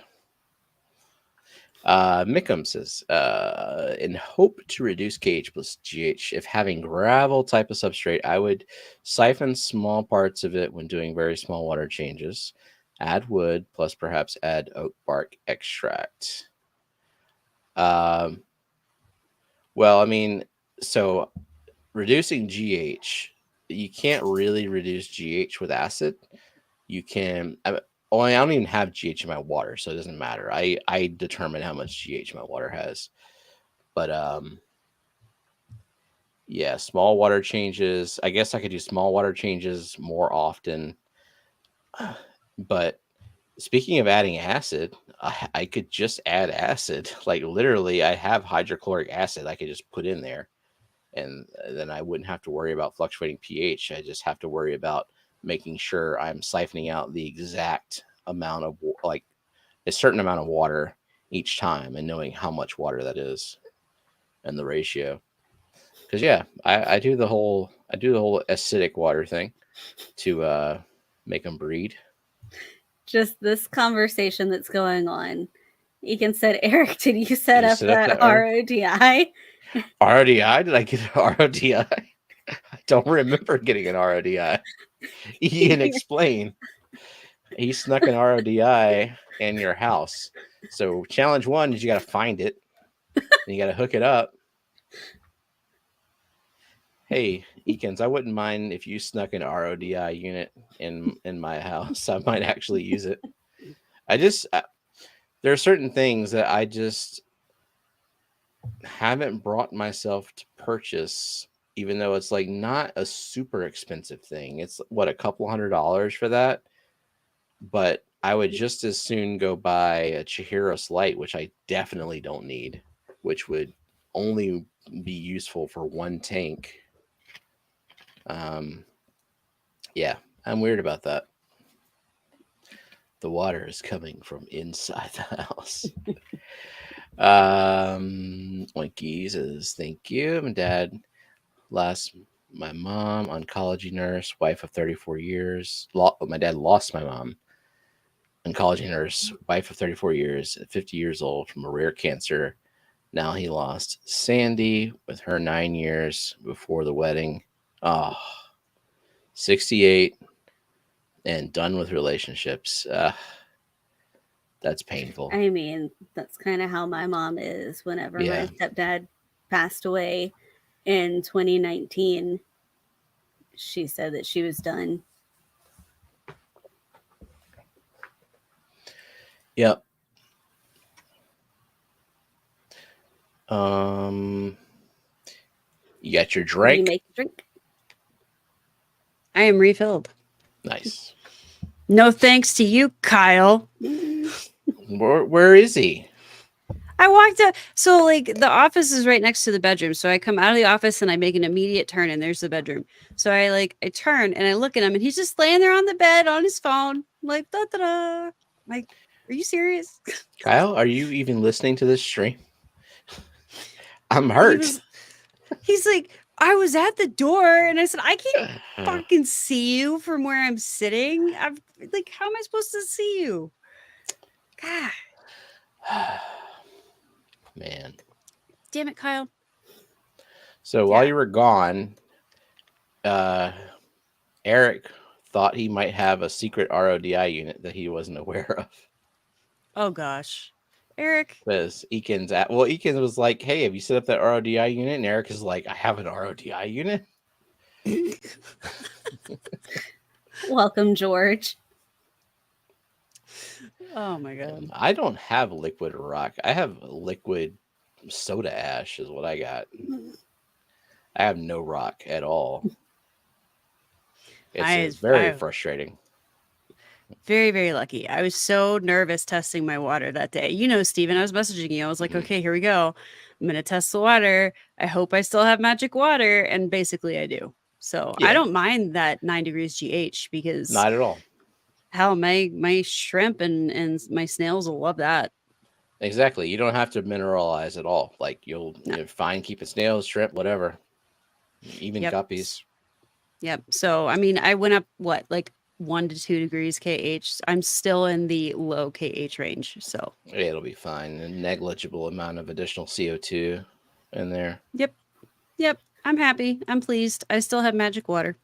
Mickham says, in hope to reduce pH plus GH, if having gravel type of substrate, I would siphon small parts of it when doing very small water changes. Add wood, plus perhaps add oak bark extract. Well, I mean, so reducing GH, you can't really reduce GH with acid. You can... I don't even have GH in my water, so it doesn't matter. I determine how much GH my water has. But yeah, small water changes. I guess I could do small water changes more often. But speaking of adding acid, I could just add acid. Like literally, I have hydrochloric acid I could just put in there, and then I wouldn't have to worry about fluctuating pH. I just have to worry about making sure I'm siphoning out the exact amount of like a certain amount of water each time, and knowing how much water that is and the ratio. Because yeah, I do the whole acidic water thing to make them breed. Just this conversation that's going on. Egan said, Eric, did you set up that RODI? RODI? Did I get an RODI? I don't remember getting an RODI. Ian, explain. He snuck an RODI in your house. So challenge 1 is you got to find it, and you got to hook it up. Hey, Eakins, I wouldn't mind if you snuck an RODI unit in my house. I might actually use it. There are certain things that I just haven't brought myself to purchase, even though it's like not a super expensive thing. It's what, a couple $100 for that. But I would just as soon go buy a Chihiros Light, which I definitely don't need, which would only be useful for one tank. Yeah, I'm weird about that. The water is coming from inside the house. Oinky says, thank you. My dad lost my mom, oncology nurse, wife of 34 years. My dad lost my mom, oncology nurse, wife of 34 years, at 50 years old from a rare cancer. Now he lost Sandy with her 9 years before the wedding. 68 and done with relationships. That's painful. I mean, that's kind of how my mom is. Whenever my stepdad passed away in 2019, she said that she was done. Yep. You got your drink? You make a drink? I am refilled. Nice. No thanks to you, Kyle. Where is he? I walked out. So like the office is right next to the bedroom. So I come out of the office and I make an immediate turn and there's the bedroom. So I turn and I look at him and he's just laying there on the bed on his phone. I'm like, da da da. Like, are you serious? Kyle, are you even listening to this stream? I'm hurt. He's like, I was at the door and I said, I can't fucking see you from where I'm sitting. I'm like, how am I supposed to see you? God. Man. Damn it, Kyle. So while you were gone, Eric thought he might have a secret RODI unit that he wasn't aware of. Oh gosh. Eric. Because Eakins was like, hey, have you set up that RODI unit? And Eric is like, I have an RODI unit. Welcome, George. Oh my god. I don't have liquid rock. I have liquid soda ash is what I got. I have no rock at all. It's very frustrating. Very, very lucky. I was so nervous testing my water that day. You know, Steven, I was messaging you. I was like, okay, here we go. I'm going to test the water. I hope I still have magic water. And basically I do. So I don't mind that 9 degrees GH because not at all. Hell, my shrimp and my snails will love that. Exactly. You don't have to mineralize at all. Like you're fine keeping snails, shrimp, whatever. Even guppies. Yep. So, I mean, I went up 1 to 2 degrees KH. I'm still in the low KH range. So It'll be fine. A negligible amount of additional CO2 in there. yep. I'm happy. I'm pleased. I still have magic water.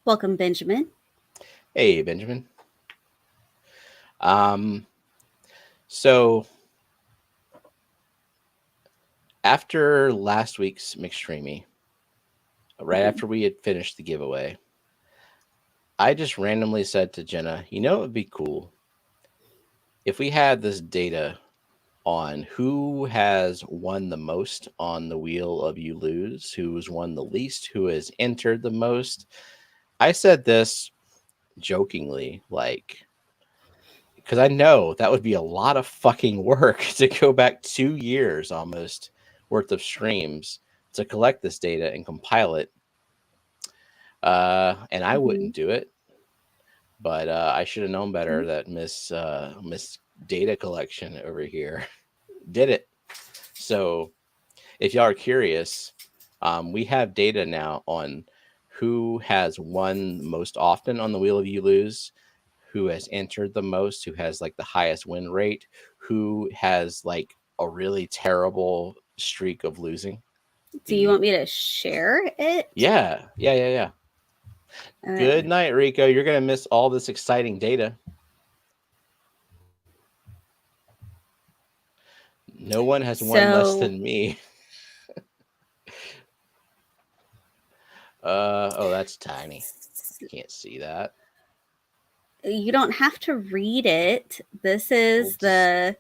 Welcome, Benjamin. Hey, Benjamin. So after last week's McStreamy, right after we had finished the giveaway, I just randomly said to Jenna, you know, it would be cool if we had this data on who has won the most on the wheel of you lose, who's won the least, who has entered the most. I said this jokingly, like, because I know that would be a lot of fucking work to go back 2 years almost worth of streams to collect this data and compile it. And I wouldn't do it, but I should have known better that Miss Data Collection over here did it. So if y'all are curious, we have data now on who has won most often on the Wheel of You Lose, who has entered the most, who has like the highest win rate, who has like a really terrible streak of losing. Do you want me to share it? Yeah. Good night, Rico. You're going to miss all this exciting data. No one has won less than me. Oh, that's tiny. Can't see that. You don't have to read it. This is the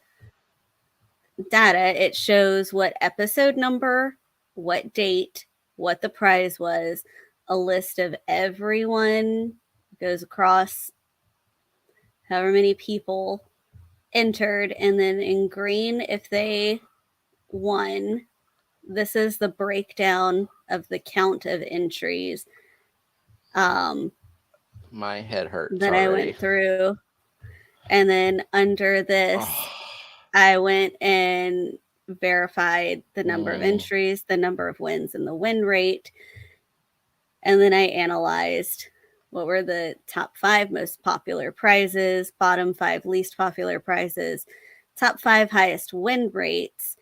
data. It shows what episode number, what date, what the prize was, a list of everyone, goes across however many people entered, and then in green if they won. This is the breakdown of the count of entries my head hurts that already. I went through. And then under this, I went and verified the number of entries, the number of wins, and the win rate. And then I analyzed what were the top 5 most popular prizes, bottom 5 least popular prizes, top 5 highest win rates,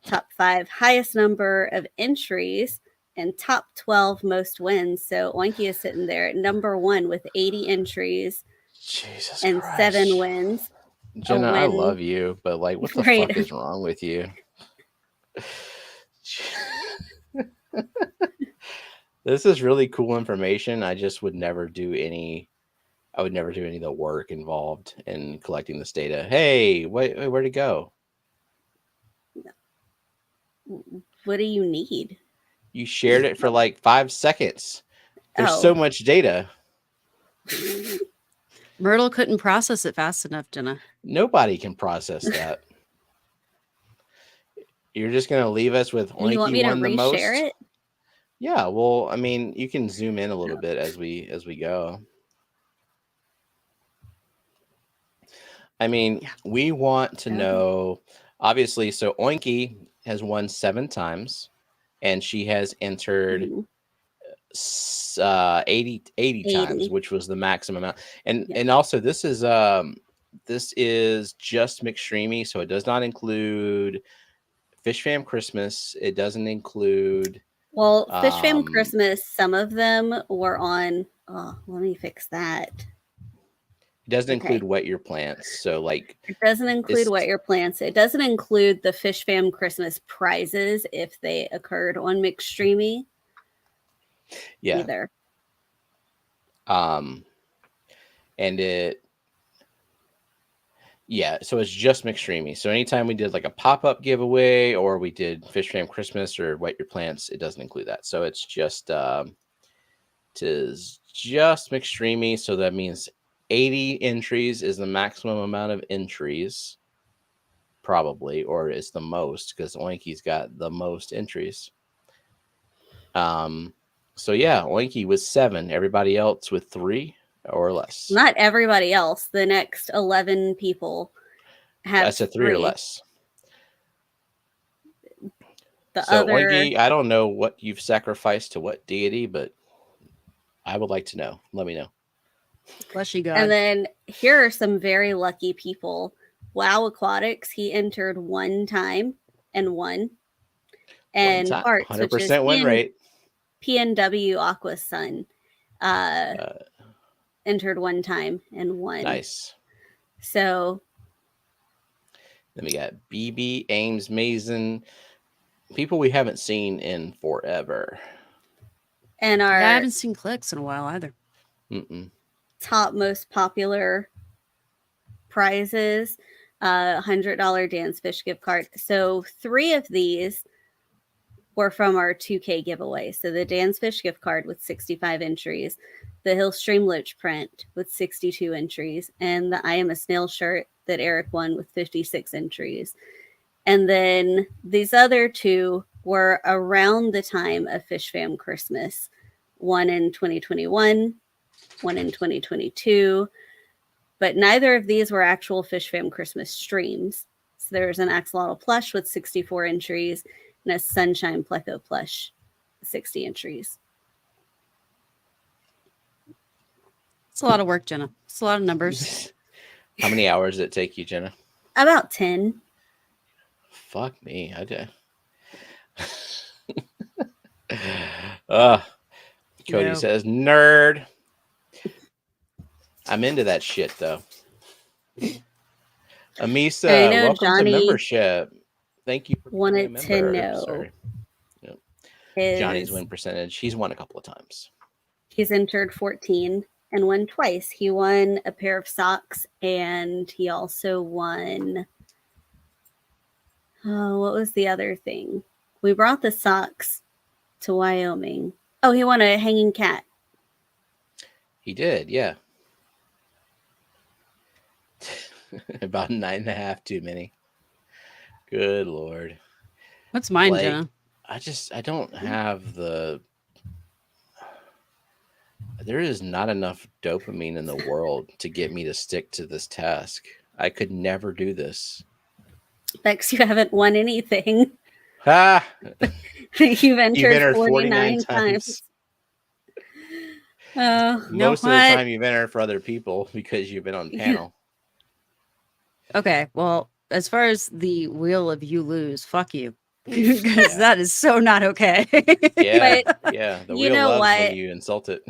top 5 highest number of entries, and top 12 most wins. So Oinky is sitting there at number 1 with 80 entries. Jesus and Christ. 7 wins. Jenna, I love you, but like, what the fuck is wrong with you? This is really cool information. I just would never do any. I would never do any of the work involved in collecting this data. Hey, where'd it go? What do you need? You shared it for like 5 seconds. There's so much data. Myrtle couldn't process it fast enough, Jenna. Nobody can process that. You're just gonna leave us with Oinky you want me won to the most? It? Yeah, well, I mean, you can zoom in a little bit as we go. I mean, we want to know, obviously. So Oinky has won 7 times, and she has entered 80 times, which was the maximum amount. And also, this is just McStreamy, so it does not include Fishfam Christmas. It doesn't include. Well, Fishfam Christmas, some of them were on. Oh, let me fix that. It doesn't include Wet Your Plants. So, like, it doesn't include Wet Your Plants. It doesn't include the Fishfam Christmas prizes if they occurred on McStreamy. Yeah. Either. And it. Yeah, so it's just McStreamy. So anytime we did like a pop-up giveaway or we did Fishfam Christmas or Wet Your Plants, it doesn't include that. So it's just just McStreamy. So that means 80 entries is the maximum amount of entries, probably, or it's the most because Oinky's got the most entries. So yeah, Oinky with 7, everybody else with 3 or less. Not everybody else. The next 11 people have. I said 3 or less. So Oinky, I don't know what you've sacrificed to what deity, but I would like to know. Let me know. Fleshy God. And then here are some very lucky people. Wow Aquatics, he entered one time and won. And Parts, which is 100% win rate. PNW Aqua Sun, entered one time and won. Nice. So then we got BB, Ames, Mason, people we haven't seen in forever. And our I haven't seen Clicks in a while either. top most popular prizes, $100 Dan's Fish gift card. So 3 of these were from our 2K giveaway. So the Dan's Fish gift card with 65 entries, the Hill Stream Loach print with 62 entries, and the I Am a Snail shirt that Eric won with 56 entries. And then these other 2 were around the time of Fishfam Christmas. One in 2021, one in 2022. But neither of these were actual Fishfam Christmas streams. So there's an axolotl plush with 64 entries and a Sunshine Pleco plush, 60 entries. It's a lot of work, Jenna. It's a lot of numbers. How many hours did it take you, Jenna? About 10. Fuck me. I did. Cody No. says, nerd. I'm into that shit, though. Amisa, I know welcome Johnny to membership. Thank you for wanted being a to member. know Sorry. Yep. his- Johnny's win percentage. He's won a couple of times. He's entered 14 and won twice. He won a pair of socks and he also won. Oh, what was the other thing? We brought the socks to Wyoming. Oh, he won a hanging cat. He did, yeah. About 9.5 too many. Good Lord. What's mine, Like, Jenna? I don't have the. There is not enough dopamine in the world to get me to stick to this task. I could never do this. Bex, you haven't won anything. Ha! You've entered 49 times. Oh, Most of the what? time you've entered for other people because you've been on panel. Okay, well, as far as the wheel of you lose, fuck you. Because that is so not okay. Yeah, yeah. The you wheel know loves what? when you insult it.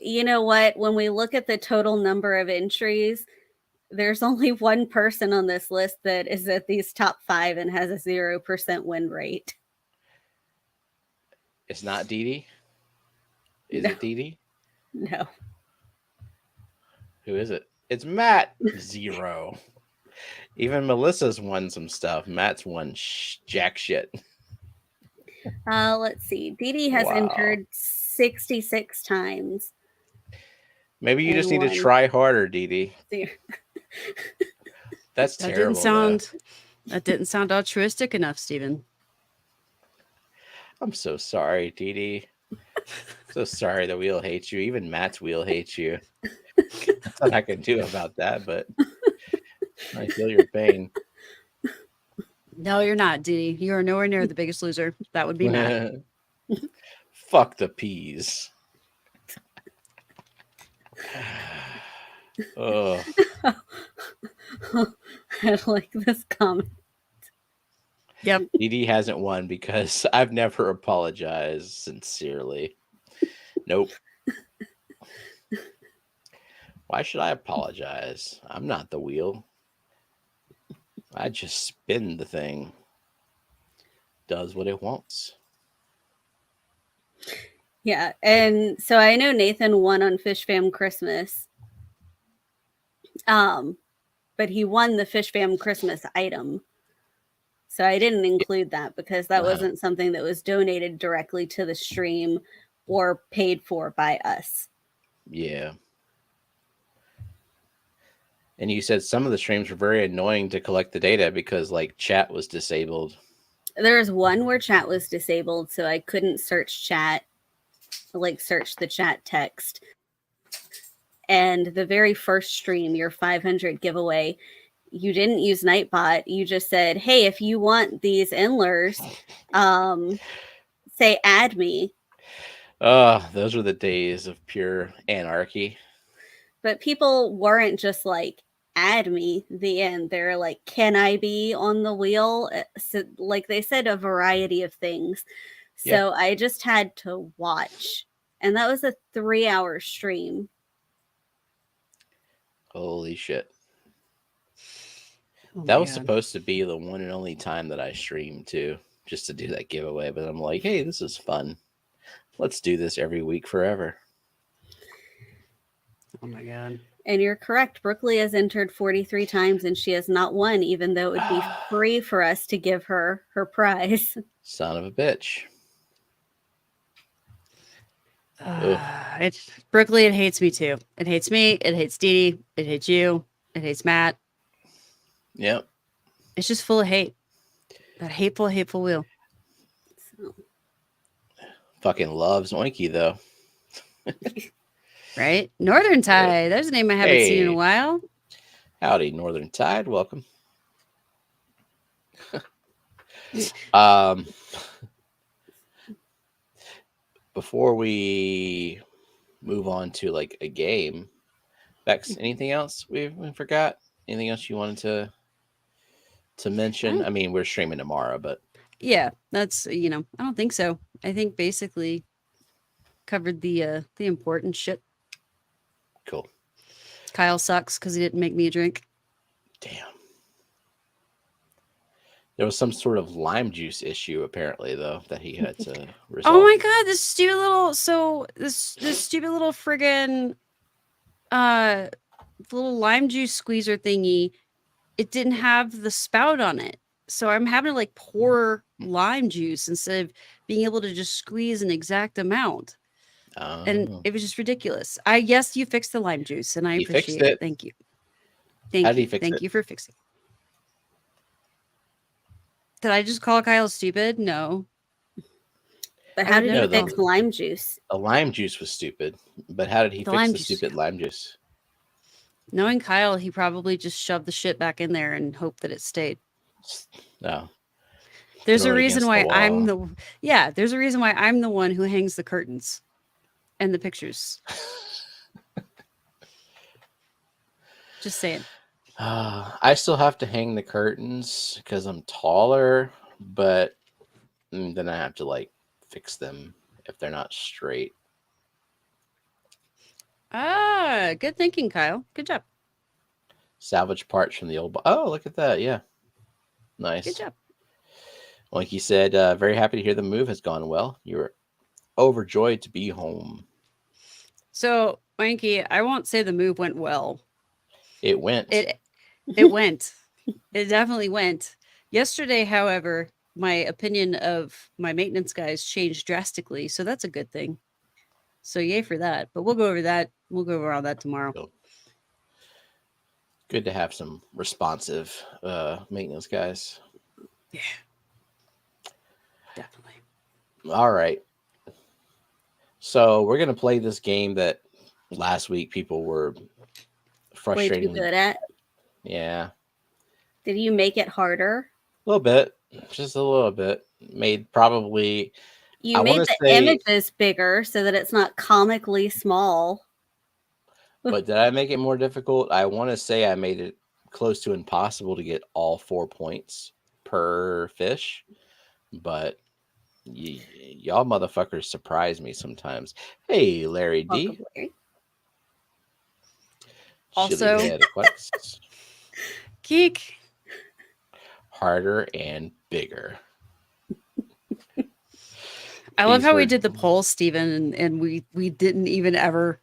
You know what? When we look at the total number of entries, there's only one person on this list that is at these top 5 and has a 0% win rate. It's not Dee Dee? Is No. it Dee Dee? No. Who is it? It's Matt. 0. Even Melissa's won some stuff. Matt's won jack shit. Let's see. Dee Dee has Wow. entered 66 times. Maybe you And just need to won. try harder, Dee Dee. That's That terrible. That didn't sound altruistic enough, Stephen. I'm so sorry, Dee Dee. So sorry the wheel hates you. Even Matt's wheel hates you. Nothing I can do about that, but I feel your pain. No, you're not, Dee. You are nowhere near the biggest loser. That would be Matt. Fuck the peas. Oh, I like this comment. Yep. Dee Dee hasn't won because I've never apologized sincerely. Nope. Why should I apologize? I'm not the wheel. I just spin the thing. Does what it wants. Yeah, and so I know Nathan won on Fishfam Christmas. But he won the Fishfam Christmas item. So I didn't include that because that wasn't something that was donated directly to the stream or paid for by us. Yeah. And you said some of the streams were very annoying to collect the data because like chat was disabled. There was one where chat was disabled, so I couldn't search chat, like search the chat text. And the very first stream, your 500 giveaway, you didn't use Nightbot. You just said, hey, if you want these endlers, say add me. Those were the days of pure anarchy. But people weren't just like, add me, the end. They're like, can I be on the wheel? So, like they said, a variety of things. So I just had to watch. And that was a 3-hour stream. Holy shit. Oh That my was God. supposed to be the one and only time that I streamed too, just to do that giveaway. But I'm like, hey, this is fun. Let's do this every week forever. Oh my God. And you're correct. Brooklyn has entered 43 times and she has not won, even though it would be free for us to give her her prize. Son of a bitch. It's Brooklyn. It hates me too. It hates me. It hates Dee Dee. It hates you. It hates Matt. Yep. It's just full of hate. That hateful, hateful wheel. So, Fucking loves Oinky though. Right? Northern Tide. There's a name I haven't seen in a Hey. while. Howdy, Northern Tide. Welcome. Before we move on to like a game, Bex, anything else we forgot? Anything else you wanted to mention? I mean, we're streaming tomorrow, but Yeah, that's I don't think so. I think basically covered the important shit. cool. Kyle sucks because he didn't make me a drink. Damn. There was some sort of lime juice issue apparently though that he had to resolve. Oh my God, this stupid little this stupid little friggin' little lime juice squeezer thingy. It didn't have the spout on it. So I'm having to like pour lime juice instead of being able to just squeeze an exact amount. And it was just ridiculous. Yes, you fixed the lime juice and I He fixed appreciate it. it. Thank you. How Thank did he you. fix Thank it? you for fixing. Did I just call Kyle stupid? No. but I how would did never you fix call- lime juice? The lime juice was stupid, but how did he The fix lime the juice, stupid lime juice? Knowing Kyle, he probably just shoved the shit back in there and hoped that it stayed. No. There's Throw a it reason against why the I'm wall. there's a reason why I'm the one who hangs the curtains and the pictures. Just saying. I still have to hang the curtains because I'm taller, but then I have to like fix them if they're not straight. Good thinking, Kyle. Good job. Salvage parts from the old. Oh, look at that! Yeah, nice. Good job. Like you said, very happy to hear the move has gone well. You're overjoyed to be home. So, Wanky, I won't say the move went well. It went. It went. It definitely went. Yesterday, however, my opinion of my maintenance guys changed drastically, so that's a good thing. So yay for that. But we'll go over that. We'll go over all that tomorrow. Cool. Good to have some responsive maintenance guys. Yeah. Definitely. All right. So we're gonna play this game that last week people were Way too frustratingly good at. Yeah, Did you make it harder? a little bit, just a little bit. Made probably. You I made wanna the say- images bigger so that it's not comically small. But did I make it more difficult? I want to say I made it close to impossible to get all 4 points per fish, but y'all motherfuckers surprise me sometimes. Hey, Larry D. Welcome, Larry. Also- Chili Aquatics. Geek. Harder and bigger. I love These how we were- did the poll, Steven, and we didn't even ever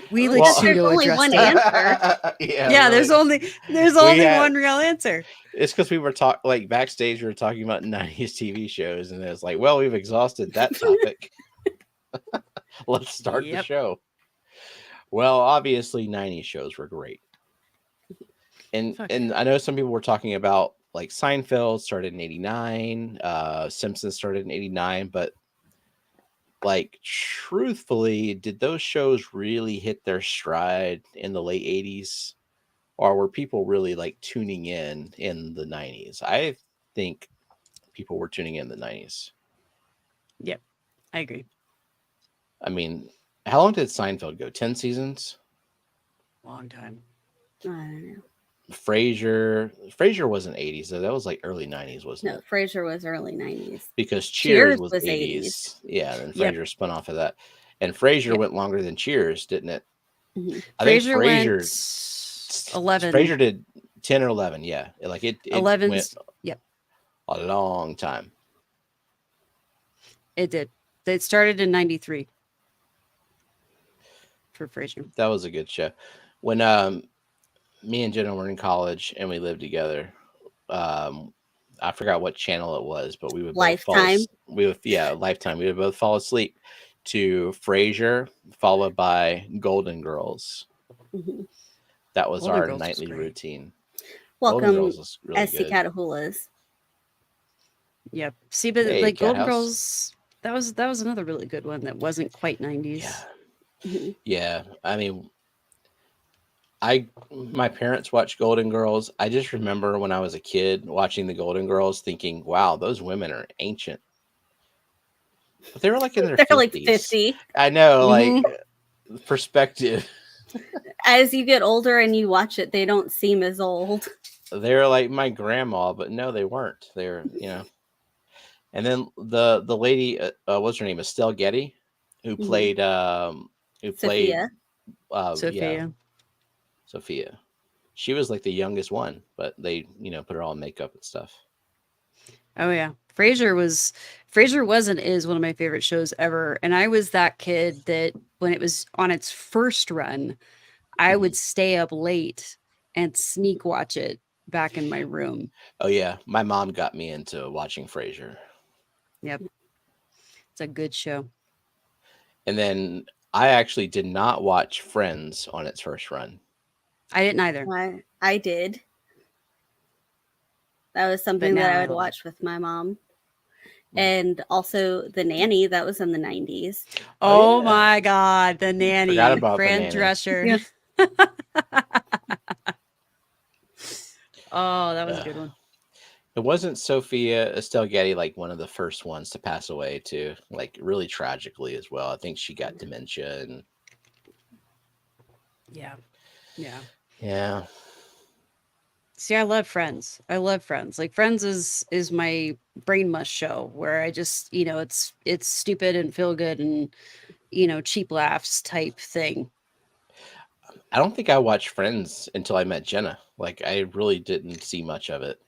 we like Well- pseudo There's only addressed one it. answer. Yeah, there's really. only had- one real answer. It's because we were talking like backstage. We were talking about 90s TV shows, and it's like, well, we've exhausted that topic. Let's start the Yep. show. Well, obviously, 90s shows were great, and Fuck and I know some people were talking about like Seinfeld started in '89, Simpsons started in '89, but like truthfully, did those shows really hit their stride in the late '80s? Or were people really like tuning in the 90s? I think people were tuning in the 90s. Yep. I agree. I mean, how long did Seinfeld go? 10 seasons? Long time. I don't know. Frasier wasn't 80s, so that was like early 90s, wasn't No, it? Frasier was early 90s. Because Cheers Cheers was was 80s. Yeah, and Yep. Frasier spun off of that. And Frasier Yep. went longer than Cheers, didn't it? Mhm. I think Frasier went 11. Frasier did 10 or 11, yeah. Like it 11's, went yep, a long time. it did. It started in 93 for Frasier. That was a good show. When me and Jenna were in college and we lived together, I forgot what channel it was, but we would Lifetime. Lifetime. We would both fall asleep to Frasier, followed by Golden Girls. Mhm. That was Golden our Girls was nightly great. routine. Golden Welcome, Girls was really SC good. Catahulas. Yep. See, but Hey, like Cat Golden House. Girls, that was another really good one that wasn't quite 90s. Yeah. Mhm. Yeah. I mean, my parents watched Golden Girls. I just remember when I was a kid watching the Golden Girls thinking, wow, those women are ancient. But they were like in their They're 50s. like 50. I know, Mhm. like perspective. As you get older and you watch it, they don't seem as old. They're like my grandma, but no, they weren't. They're, And then the lady, what's her name? Estelle Getty, who Mhm. played Sophia. Sophia. She was like the youngest one, but they, put her all in makeup and stuff. Oh yeah. Frasier was and is one of my favorite shows ever. And I was that kid that when it was on its first run, I would stay up late and sneak watch it back in my room. Oh yeah, my mom got me into watching Frasier. Yep. It's a good show. And then I actually did not watch Friends on its first run. I didn't either. I did. That was something that I would watch with my mom. And also The Nanny, that was in the 90s. Oh yeah. my God, The Nanny. Forgot about Fran The Nanny. Drescher. Yeah. Oh, that was a good one. It wasn't Sophia Estelle Getty like one of the first ones to pass away too, like really tragically as well. I think she got dementia and Yeah. yeah. See, I love Friends. Like Friends is my brain mush show where I just, it's stupid and feel good and cheap laughs type thing. I don't think I watched Friends until I met Jenna. Like I really didn't see much of it.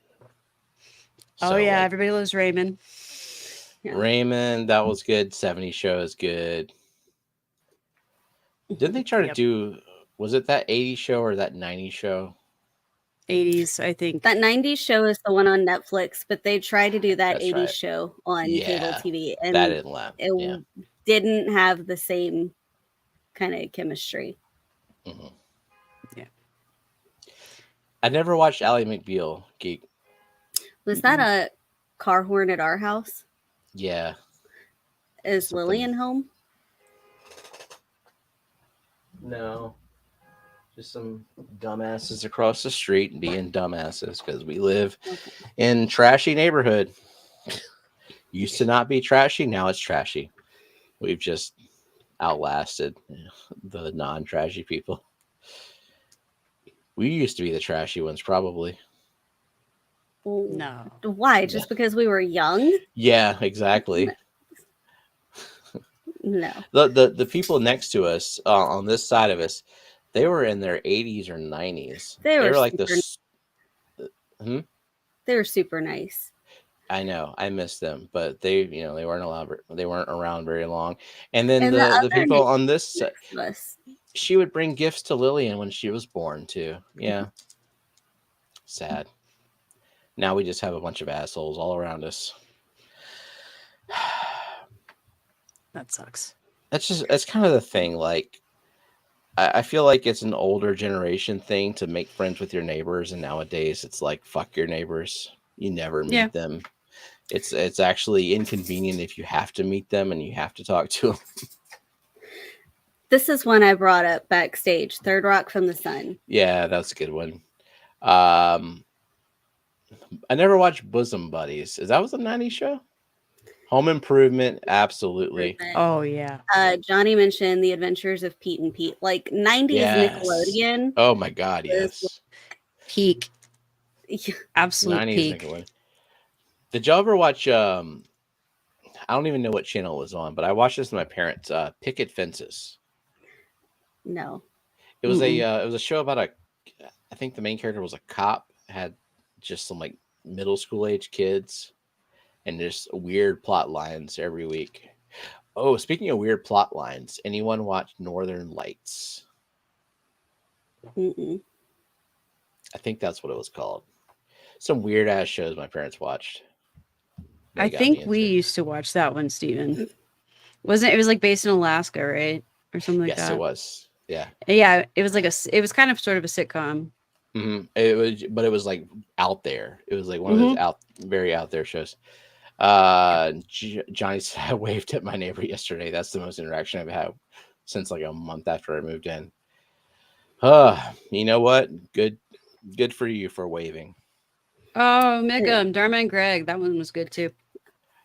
Oh yeah, Everybody Loves Raymond. Yeah. Raymond, that was good. 70s Show is good. Didn't they try to do, was it that 80s show or that 90s show? 80s, I think. That 90s show is the one on Netflix, but they tried to do that That's 80s right. show on cable TV, and that didn't laugh. it didn't have the same kind of chemistry. Mm-hmm. Yeah. I never watched Ally McBeal, Geek. Was that a car horn at our house? Yeah. Is Something. Lillian home? No. Just some dumbasses across the street being dumbasses because we live in trashy neighborhood. Used to not be trashy, now it's trashy. We've just outlasted the non-trashy people. We used to be the trashy ones, probably. No. Why? Just because we were young? Yeah, exactly. No. The people next to us on this side of us, they were in their 80s or 90s. They were like They were super nice. I know, I miss them, but they weren't around very long. And then And the people on this side, us. she would bring gifts to Lillian when she was born too. Yeah. Sad. Now we just have a bunch of assholes all around us. That sucks. That's kind of the thing. Like, I feel like it's an older generation thing to make friends with your neighbors, and nowadays it's like fuck your neighbors. You never meet them. It's actually inconvenient if you have to meet them and you have to talk to them. This is one I brought up backstage. Third Rock from the Sun. Yeah, that's a good one. I never watched Bosom Buddies. That was a 90s show? Home Improvement, absolutely. Oh yeah. Johnny mentioned The Adventures of Pete and Pete. Like 90s Yes. Nickelodeon. Oh my God, was- yes. Peak. Absolute 90s peak. Nickelodeon. Did y'all ever watch? I don't even know what channel it was on, but I watched this with my parents. Picket Fences. No. It was a show about I think the main character was a cop, had just some like middle school age kids, and just weird plot lines every week. Oh, speaking of weird plot lines, anyone watch Northern Lights? Mm-mm. I think that's what it was called. Some weird ass shows my parents watched. I think we used to watch that one, Steven. Wasn't it? Was like based in Alaska, right, or something like Yes, that. it was. Yeah. Yeah, it was like it was kind of sort of a sitcom. Mm-hmm. It was, but it was like out there. It was like one of those very out there shows. Johnny said I waved at my neighbor yesterday. That's the most interaction I've had since like a month after I moved in. You know what? Good for you for waving. Oh, Dharma and Greg. That one was good too.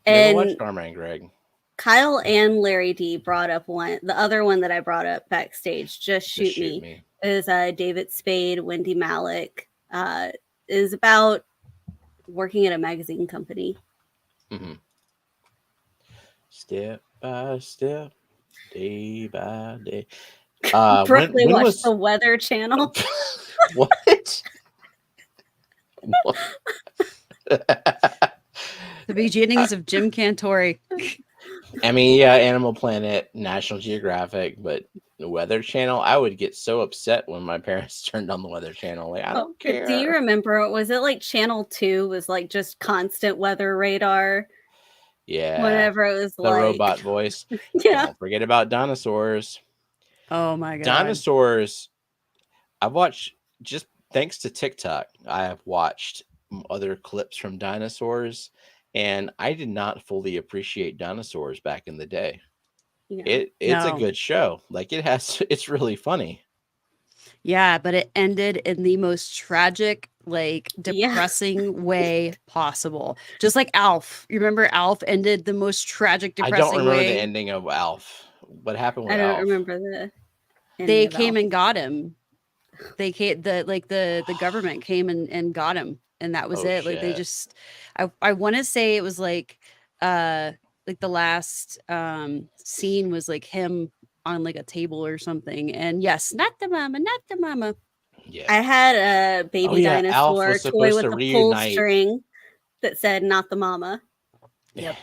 Never watched Dharma and Greg. Kyle and Larry D brought up the other one that I brought up backstage. Just shoot me. Is David Spade, Wendy Malick. Is about working at a magazine company. Mm-hmm. Step by step, day by day. Brooke, when watched the Weather Channel. What? The beginnings of Jim Cantori. I mean, yeah, Animal Planet, National Geographic, but the Weather Channel, I would get so upset when my parents turned on the Weather Channel. Like, I don't care. Do you remember? Was it like Channel 2 was like just constant weather radar? Yeah. Whenever it was the like robot voice. Yeah. Don't forget about dinosaurs. Oh my God. Dinosaurs. I've watched, just thanks to TikTok, I have watched other clips from dinosaurs, and I did not fully appreciate dinosaurs back in the day. Yeah. It's a good show. Like it's really funny. Yeah, but it ended in the most tragic, like depressing way possible. Just like Alf. You remember Alf ended the most tragic, depressing way? I don't remember the ending of Alf. What happened with Alf? I don't remember the They came and got him. They came, the government came and got him, and that was it. Like they just I want to say it was like the last scene was like him on like a table or something, and yes, not the mama. Yeah, I had a baby dinosaur toy with a pull string that said "not the mama." Yep.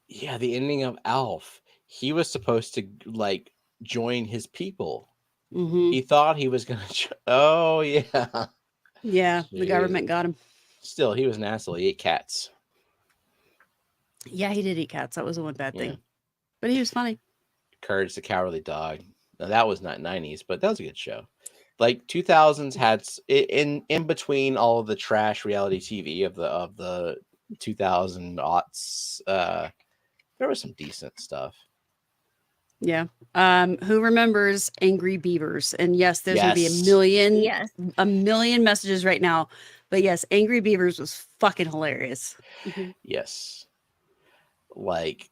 Yeah, the ending of Alf. He was supposed to like join his people. Mm-hmm. He thought he was gonna. Oh yeah. Yeah, the government got him. Still, he was an asshole. He ate cats. Yeah, he did eat cats. That was the one bad thing. But he was funny. Courage the Cowardly Dog. Now, that was not 90s, but that was a good show. Like 2000s had in between all of the trash reality TV of the 2000 aughts. There was some decent stuff. Yeah. Who remembers Angry Beavers? And yes, there's gonna be a million messages right now. But yes, Angry Beavers was fucking hilarious. Mm-hmm. Yes. Like,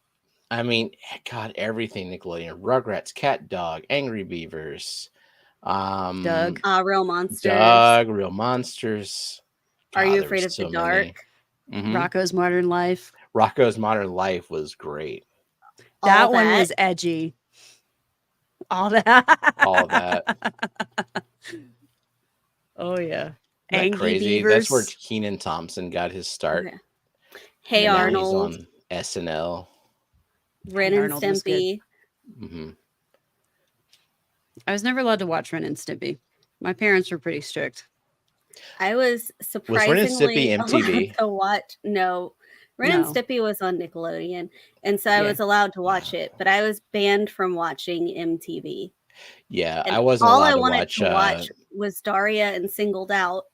I mean, God, everything Nickelodeon, Rugrats, Cat Dog, Angry Beavers, Doug, Real Monsters. Doug, Real Monsters. God, Are You Afraid of the Dark? Mm-hmm. Rocko's Modern Life. Rocko's Modern Life was great. That one was edgy. All that. All of that. Oh yeah. Angry crazy. Beavers. That's where Kenan Thompson got his start. Okay. Hey and Arnold. He's on SNL. Ren and Stimpy. Mm-hmm. I was never allowed to watch Ren and Stimpy. My parents were pretty strict. I was surprisingly allowed to watch. No, Ren and Stimpy was on Nickelodeon, and so I was allowed to watch it, but I was banned from watching MTV. Yeah, and I wasn't all allowed I to wanted to watch was Daria and Singled Out.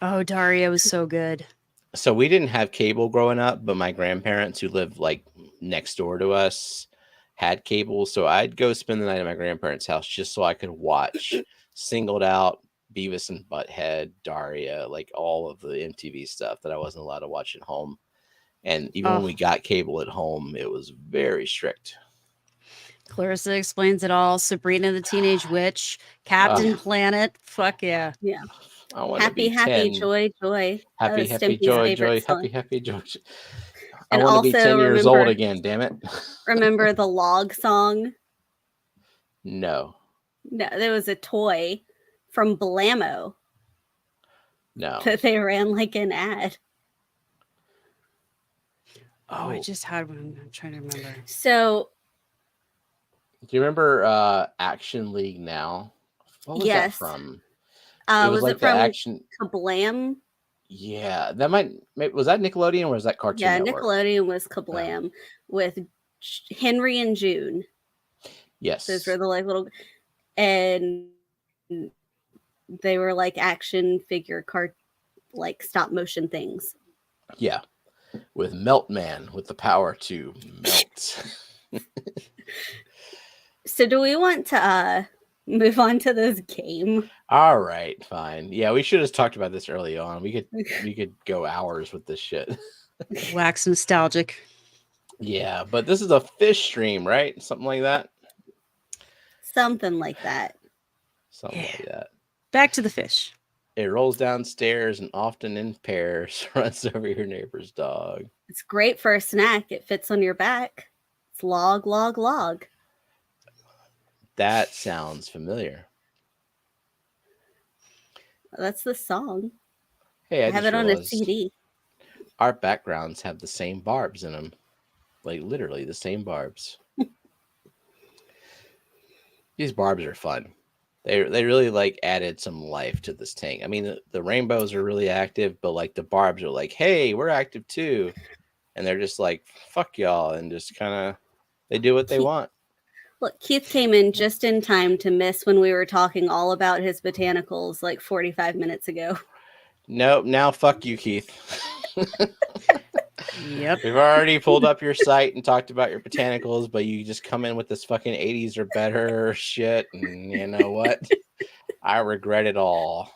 Oh, Daria was so good. So we didn't have cable growing up, but my grandparents who lived like next door to us had cable. So I'd go spend the night at my grandparents' house just so I could watch Singled Out, Beavis and Butthead, Daria, like all of the MTV stuff that I wasn't allowed to watch at home. And even when we got cable at home, it was very strict. Clarissa explains it all. Sabrina the Teenage Witch, Captain Planet. Fuck yeah. Yeah. I want to Happy, be happy, 10. joy, joy. That Happy, was happy, Stimpy's joy, favorite joy. song. Happy, happy, joy. I And want to be also 10 years old again, damn it. Remember the log song? No. No, there was a toy from Blammo No. that they ran like an ad. Oh, I just had one. I'm trying to remember. So, do you remember Action League Now? What was that from? It was like it from Action Kablam? Yeah, was that Nickelodeon or was that Cartoon Network? Nickelodeon was Kablam with Henry and June. Yes. Those were the like little, and they were like action figure like stop motion things. Yeah. With Melt Man with the power to melt. So do we want to move on to this game? All right, fine. Yeah, we should have talked about this early on. We could go hours with this shit. Wax nostalgic. Yeah, but this is a fish stream, right? Something like that. Something like that. Something like that. Back to the fish. It rolls downstairs and often in pairs runs over your neighbor's dog. It's great for a snack. It fits on your back. It's log, log, log. That sounds familiar. That's the song. Hey, I have it on a CD. Our backgrounds have the same barbs in them. Like literally the same barbs. These barbs are fun. They really like added some life to this tank. I mean, the rainbows are really active, but like the barbs are like, hey, we're active too. And they're just like, fuck y'all. And just kind of, they do what they want. Look, Keith came in just in time to miss when we were talking all about his botanicals like 45 minutes ago. Nope. Now, fuck you, Keith. Yep. We've already pulled up your site and talked about your botanicals, but you just come in with this fucking 80s or better shit. And you know what? I regret it all.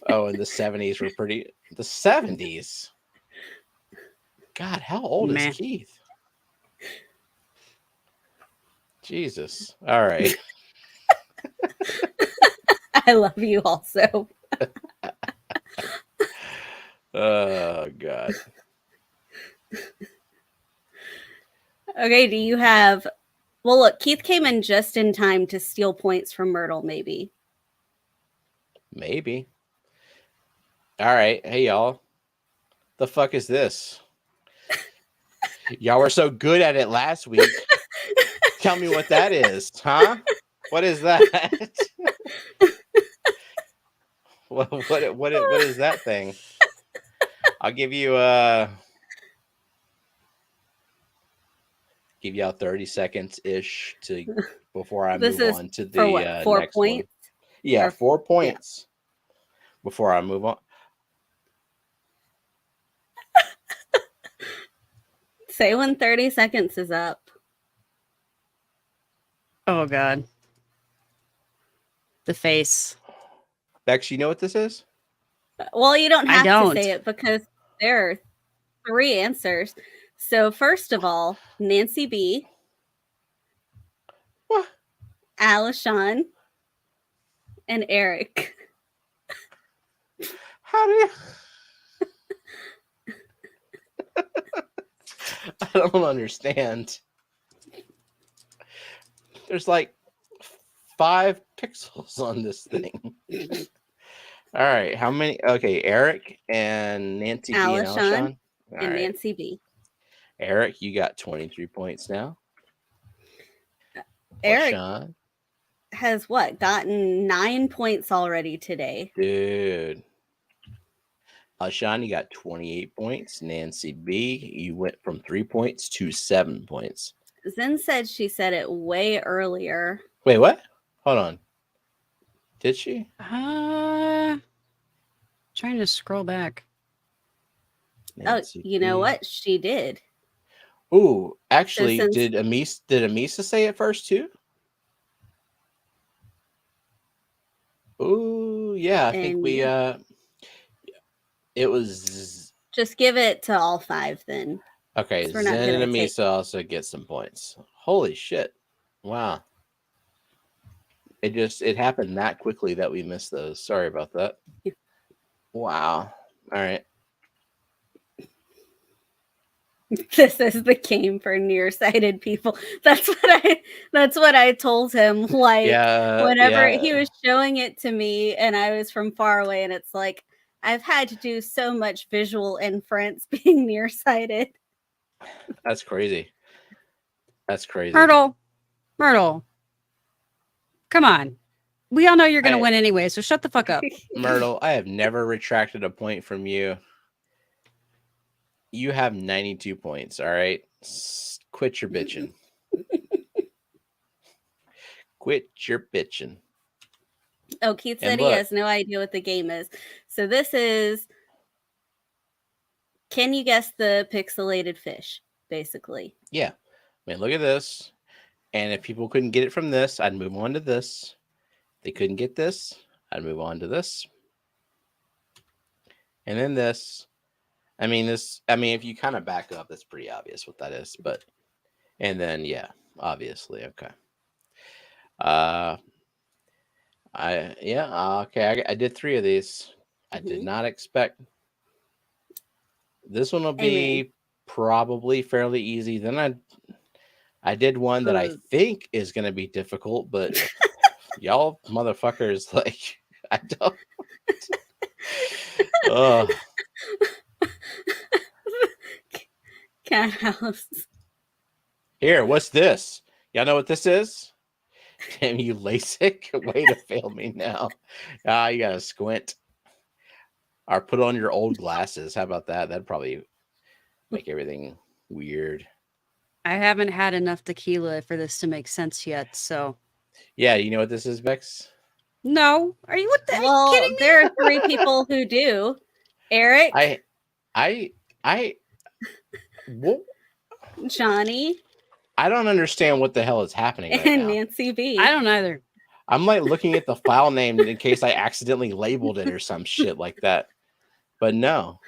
Oh, and the 70s were pretty. The 70s? God, how old is Keith? Jesus. All right. I love you also. Oh, God. Okay, do you have... Well, look, Keith came in just in time to steal points from Myrtle, maybe. Maybe. All right. Hey, y'all. The fuck is this? Y'all were so good at it last week. Tell me what that is, huh? What is that? What is that thing? I'll give you y'all 30 seconds ish before I move on to the what, 4 next points? one. Yeah, 4 points Yeah. before I move on. Say when 30 seconds is up. Oh, God. The face. Bex, you know what this is? Well, you don't have to say it because there are 3 answers. So first of all, Nancy B. What? Alishon. And Eric. How do you... I don't understand. There's like 5 pixels on this thing. All right, how many? Okay, Eric and Nancy B and Alishon. And Nancy B. Eric, you got 23 points now. Eric Alishon has gotten 9 points already today. Dude. Alishon, you got 28 points. Nancy B, you went from 3 points to 7 points. Zen said she said it way earlier. Wait, what? Hold on. Did she? Trying to scroll back. Nancy you know what? She did. Ooh, actually, So did Amisa say it first too? Ooh, yeah, I think we it was Just give it to all 5 then. Okay, 'Cause we're not Zen gonna and take- Amisa also get some points. Holy shit. Wow. It happened that quickly that we missed those. Sorry about that. Wow. All right. This is the game for nearsighted people. That's what I told him. Like whenever he was showing it to me and I was from far away, and it's like I've had to do so much visual inference being nearsighted. That's crazy. That's crazy. Myrtle. Come on. We all know you're going to win anyway, so shut the fuck up. Myrtle, I have never retracted a point from you. You have 92 points, all right? Quit your bitching. Quit your bitching. Oh, Keith said he has no idea what the game is. So this is, can you guess the pixelated fish, basically? Yeah. I mean, look at this. And if people couldn't get it from this, I'd move on to this. If they couldn't get this, I'd move on to this. And then this. I mean, if you kind of back up, that's pretty obvious what that is. But, and then, yeah, obviously. Okay. Okay. I did 3 of these. I did not expect. This one will be probably fairly easy. Then I did one that I think is going to be difficult, but y'all motherfuckers, like, I don't. Oh. Cat house. Here, what's this? Y'all know what this is? Damn you, LASIK. Way to fail me now. You gotta squint. Or put on your old glasses. How about that? That'd probably make everything weird. I haven't had enough tequila for this to make sense yet, so. Yeah, you know what this is, Bex? No. Are you kidding me? There are 3 people who do. Eric. What? Johnny. I don't understand what the hell is happening right and now. Nancy B. I don't either. I'm like looking at the file name in case I accidentally labeled it or some shit like that. But no.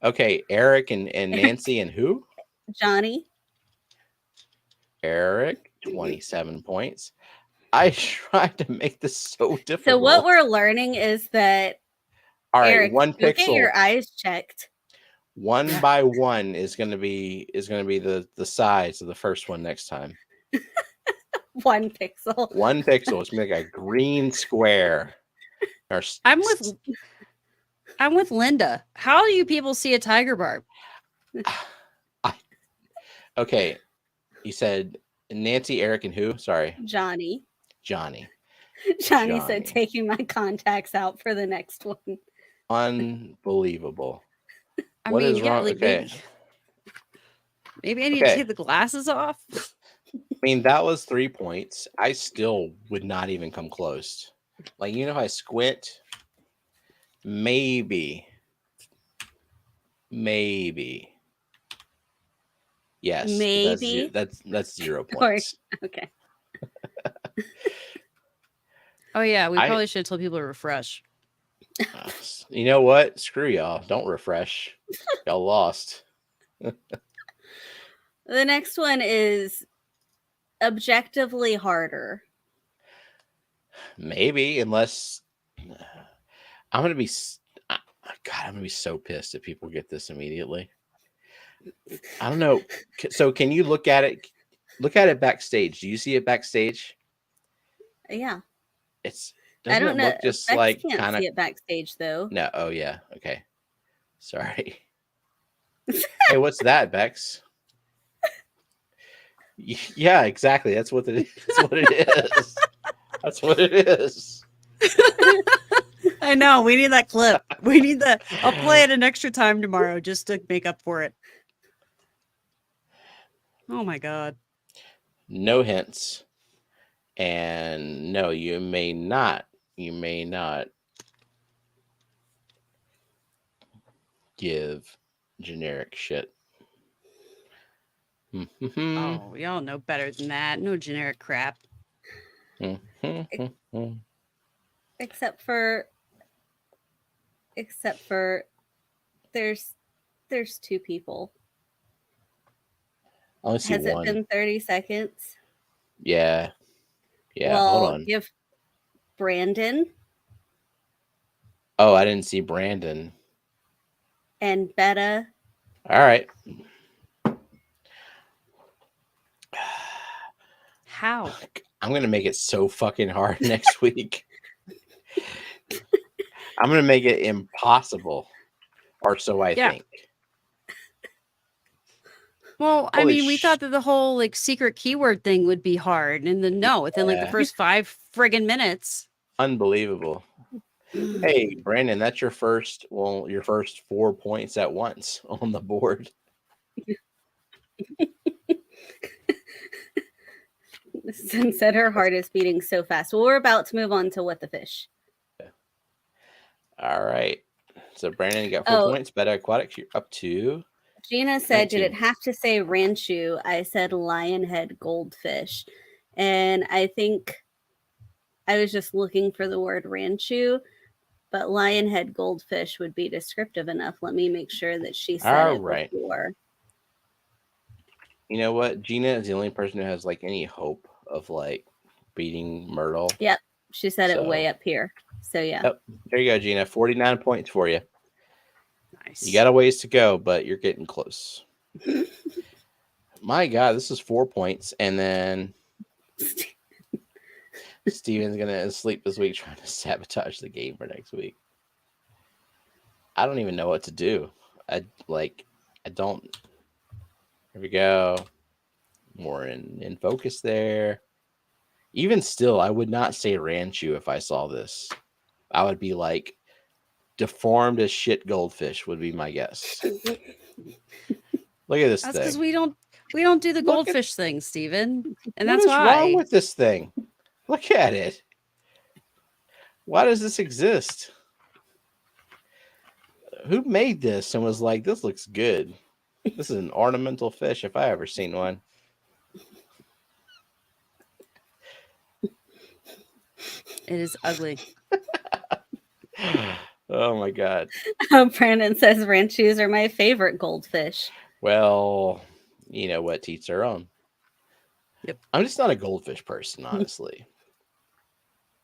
Okay, Eric and Nancy and who? Johnny. Eric, 27 points. I tried to make this so difficult. So what we're learning is that all right, Eric, 1 pixel. Get your eyes checked. 1 by 1 is gonna be the size of the first one next time. 1 pixel. 1 pixel. It's gonna be like a green square. I'm with Linda. How do you people see a tiger barb? Okay. You said Nancy, Eric, and who? Sorry. Johnny. Johnny said taking my contacts out for the next one. Unbelievable. What is wrong? Like, okay. Maybe I need to take the glasses off. I mean, that was 3 points. I still would not even come close. Like, if I squint, maybe. Yes. Maybe. That's 0 points. Okay. Oh, yeah. We probably should tell people to refresh. You know what? Screw y'all. Don't refresh. Y'all lost. The next one is objectively harder. Maybe, unless I'm gonna be so pissed if people get this immediately. I don't know. So can you look at it? Look at it backstage. Do you see it backstage? Yeah. I don't know. Look just Bex like can't see it backstage though. No. Oh yeah. Okay. Sorry. Hey, what's that, Bex? Yeah, exactly. That's what it is. That's what it is. That's what it is. I know. We need that clip. We need that. I'll play it an extra time tomorrow just to make up for it. Oh my God. No hints. And no, you may not give generic shit. Oh, we all know better than that. No generic crap. Except for there's there's 2 people. I only see Has one. it been 30 seconds? Yeah. Yeah, well, hold on. Give Brandon Oh, I didn't see Brandon. and Betta. All right. How? I'm going to make it so fucking hard next week. I'm going to make it impossible. Or so I think. Well, I Holy mean, we thought that the whole like secret keyword thing would be hard, and then no, within like the Yeah. first 5 friggin' minutes. Unbelievable. Hey, Brandon, that's your first 4 points at once on the board. Said her heart is beating so fast. Well, we're about to move on to what the fish. All right. So Brandon, you got 4 points. Betta Aquatics, you're up to. Gina said, 19. Did it have to say ranchu? I said lionhead goldfish. And I think I was just looking for the word ranchu, but lionhead goldfish would be descriptive enough. Let me make sure that she said All it right. before. You know what? Gina is the only person who has like any hope of like beating Myrtle. Yep. She said it way up here. So yeah. Yep. There you go, Gina. 49 points for you. Nice. You got a ways to go, but you're getting close. My God, this is 4 points. And then Steven's going to sleep this week trying to sabotage the game for next week. I don't even know what to do. I don't. Here we go. More in focus there. Even still, I would not say ranchu if I saw this. I would be like deformed as shit goldfish would be my guess. Look at this That's thing. because we don't do the goldfish thing, Steven. And that's What is why. wrong with this thing? Look at it. Why does this exist? Who made this and was like, this looks good? This is an ornamental fish if I ever seen one. It is ugly. Oh my God. Brandon says ranchus are my favorite goldfish. Well, you know what? To each their own. Yep. I'm just not a goldfish person, honestly.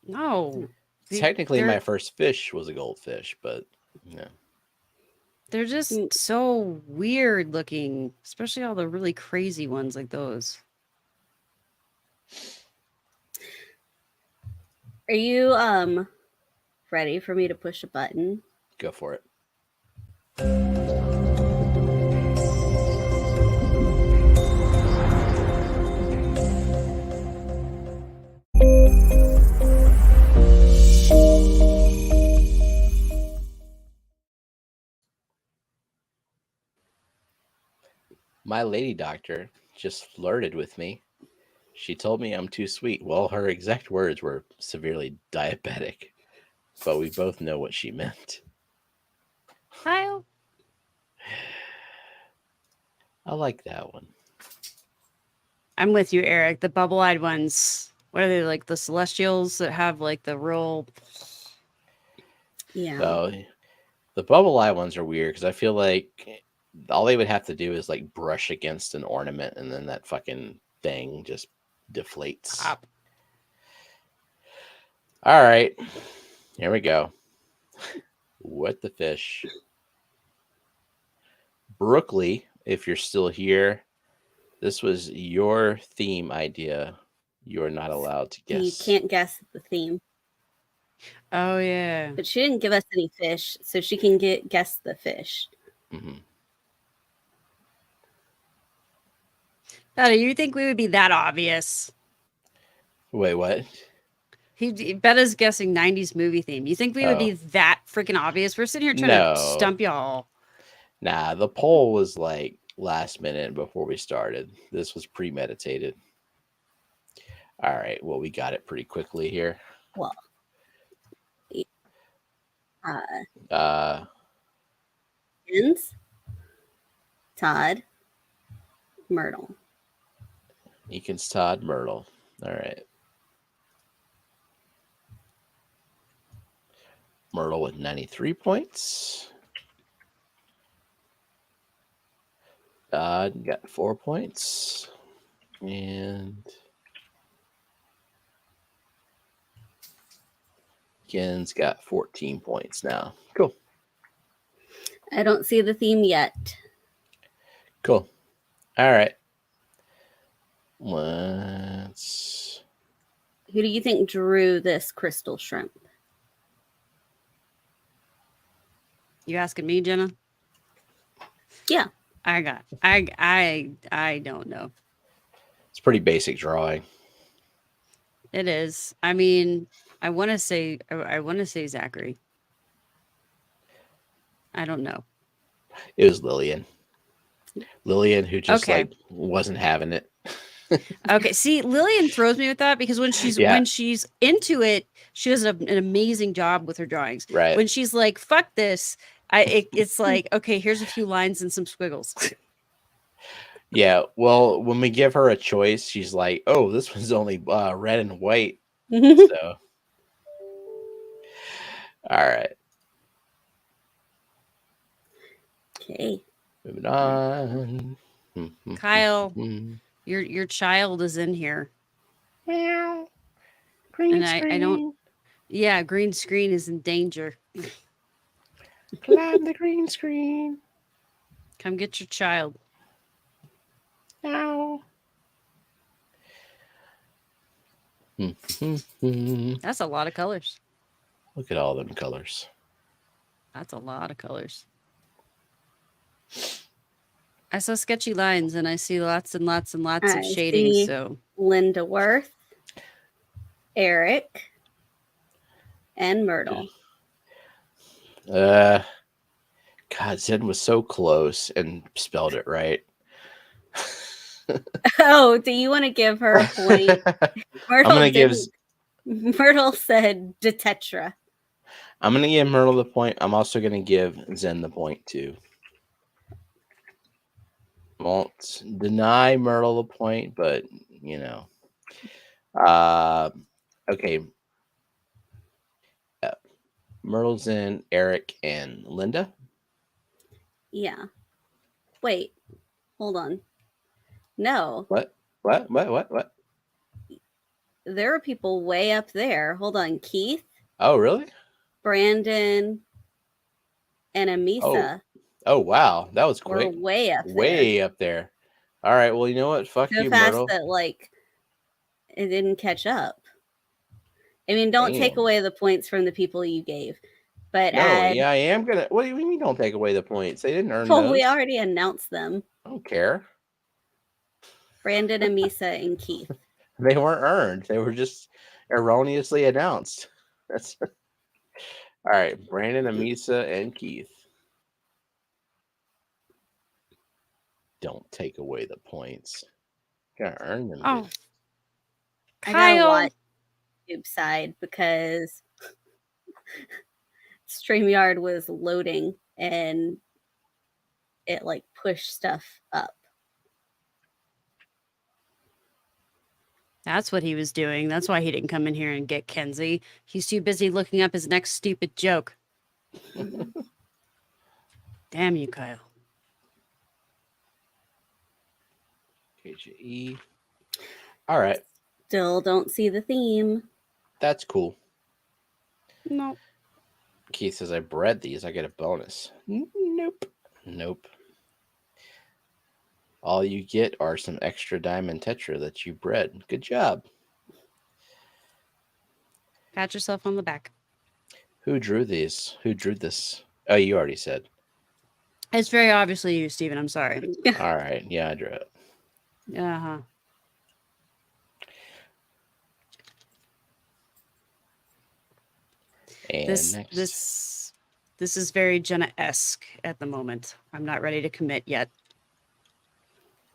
No. Technically, my first fish was a goldfish, but you know. They're just so weird looking, especially all the really crazy ones like those. Are you ready for me to push a button? Go for it. My lady doctor just flirted with me. She told me I'm too sweet. Well, her exact words were severely diabetic, but we both know what she meant. Kyle. I like that one. I'm with you, Eric. The bubble-eyed ones. What are they, like the celestials that have like the real... Yeah. So the bubble eye ones are weird because I feel like all they would have to do is like brush against an ornament and then that fucking thing just deflates. Pop. All right. Here we go. What the fish? Brookley, if you're still here, this was your theme idea. You're not allowed to guess. You can't guess the theme. Oh, yeah. But she didn't give us any fish, so she can guess the fish. Mm-hmm. Betta, you think we would be that obvious? Wait, what? Betta's guessing 90s movie theme. You think we would be that freaking obvious? We're sitting here trying to stump y'all. Nah, the poll was like last minute before we started. This was premeditated. All right. Well, we got it pretty quickly here. Well, Jens, Todd, Myrtle. Eakins, Todd, Myrtle. All right. Myrtle with 93 points. Got 4 points. And Ken's got 14 points now. Cool. I don't see the theme yet. Cool. All right. Let's. Who do you think drew this crystal shrimp? You asking me, Jenna? Yeah. I don't know. It's pretty basic drawing. It is. I mean, I want to say Zachary. I don't know. It was Lillian. Lillian, who just Okay. like wasn't having it. Okay, see, Lillian throws me with that because when she's into it, she does an amazing job with her drawings. Right. When she's like, "Fuck this," it's like, okay, here's a few lines and some squiggles. Yeah. Well, when we give her a choice, she's like, "Oh, this one's only red and white." So, all right. Okay. Moving on. Kyle, your child is in here. Meow. Green And screen. I don't. Yeah, green screen is in danger. Climb the green screen. Come get your child. Ow. That's a lot of colors. Look at all them colors. That's a lot of colors. I saw sketchy lines and I see lots and lots and lots of shading. see So Linda Worth, Eric, and Myrtle. God, Zen was so close and spelled it right. Oh, do you want to give her a point? Myrtle said Detetra. I'm gonna give Myrtle the point. I'm also gonna give Zen the point too. Won't deny Myrtle the point, but you know. Okay. Myrtle's in, Eric and Linda. Yeah. Wait. Hold on. No. What? There are people way up there. Hold on. Keith. Oh, really? Brandon and Amisa. Oh wow. That was We're quick. way up there. Way up there. All right. Well, you know what? Fuck so you, fast Myrtle. that like it didn't catch up. I mean, don't take away the points from the people you gave. But yeah, I am gonna. What do you mean? Don't take away the points? They didn't earn those. We already announced them. I don't care. Brandon, Amisa, and Keith. They weren't earned. They were just erroneously announced. That's all right. Brandon, Amisa, and Keith. Don't take away the points. You gotta earn them. Oh, I gotta watch YouTube side because StreamYard was loading and it like pushed stuff up. That's what he was doing. That's why he didn't come in here and get Kenzie. He's too busy looking up his next stupid joke. Damn you, Kyle. KJE. All right. Still don't see the theme. That's cool. No. Keith says, I bred these. I get a bonus. Nope. All you get are some extra diamond tetra that you bred. Good job. Pat yourself on the back. Who drew these? Who drew this? Oh, you already said. It's very obviously you, Steven. I'm sorry. All right. Yeah, I drew it. Uh-huh. And this is very Jenna-esque at the moment. I'm not ready to commit yet.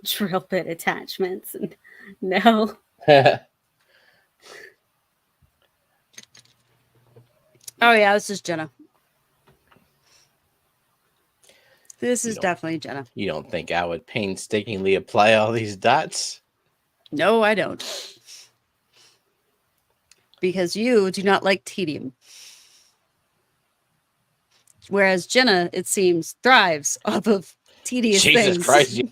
Drill bit attachments. No. Oh yeah, this is Jenna. This is definitely Jenna. You don't think I would painstakingly apply all these dots? No, I don't. Because you do not like tedium. Whereas Jenna, it seems, thrives off of tedious things. Jesus Christ,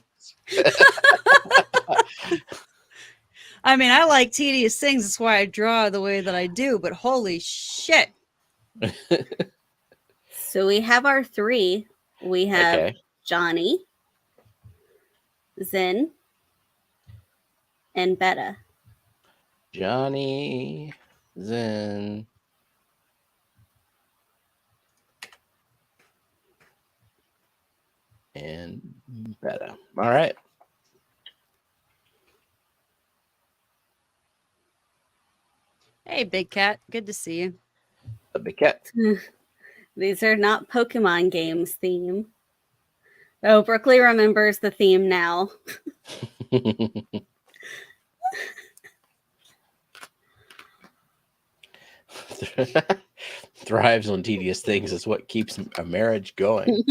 I mean, I like tedious things. That's why I draw the way that I do. But holy shit. So we have our 3. We have Okay. Johnny, Zen, and Betta. Johnny, Zen, and Betta. All right. Hey, Big Cat. Good to see you. A big cat. These are not Pokemon games theme. Oh, Brookley remembers the theme now. Thrives on tedious things is what keeps a marriage going.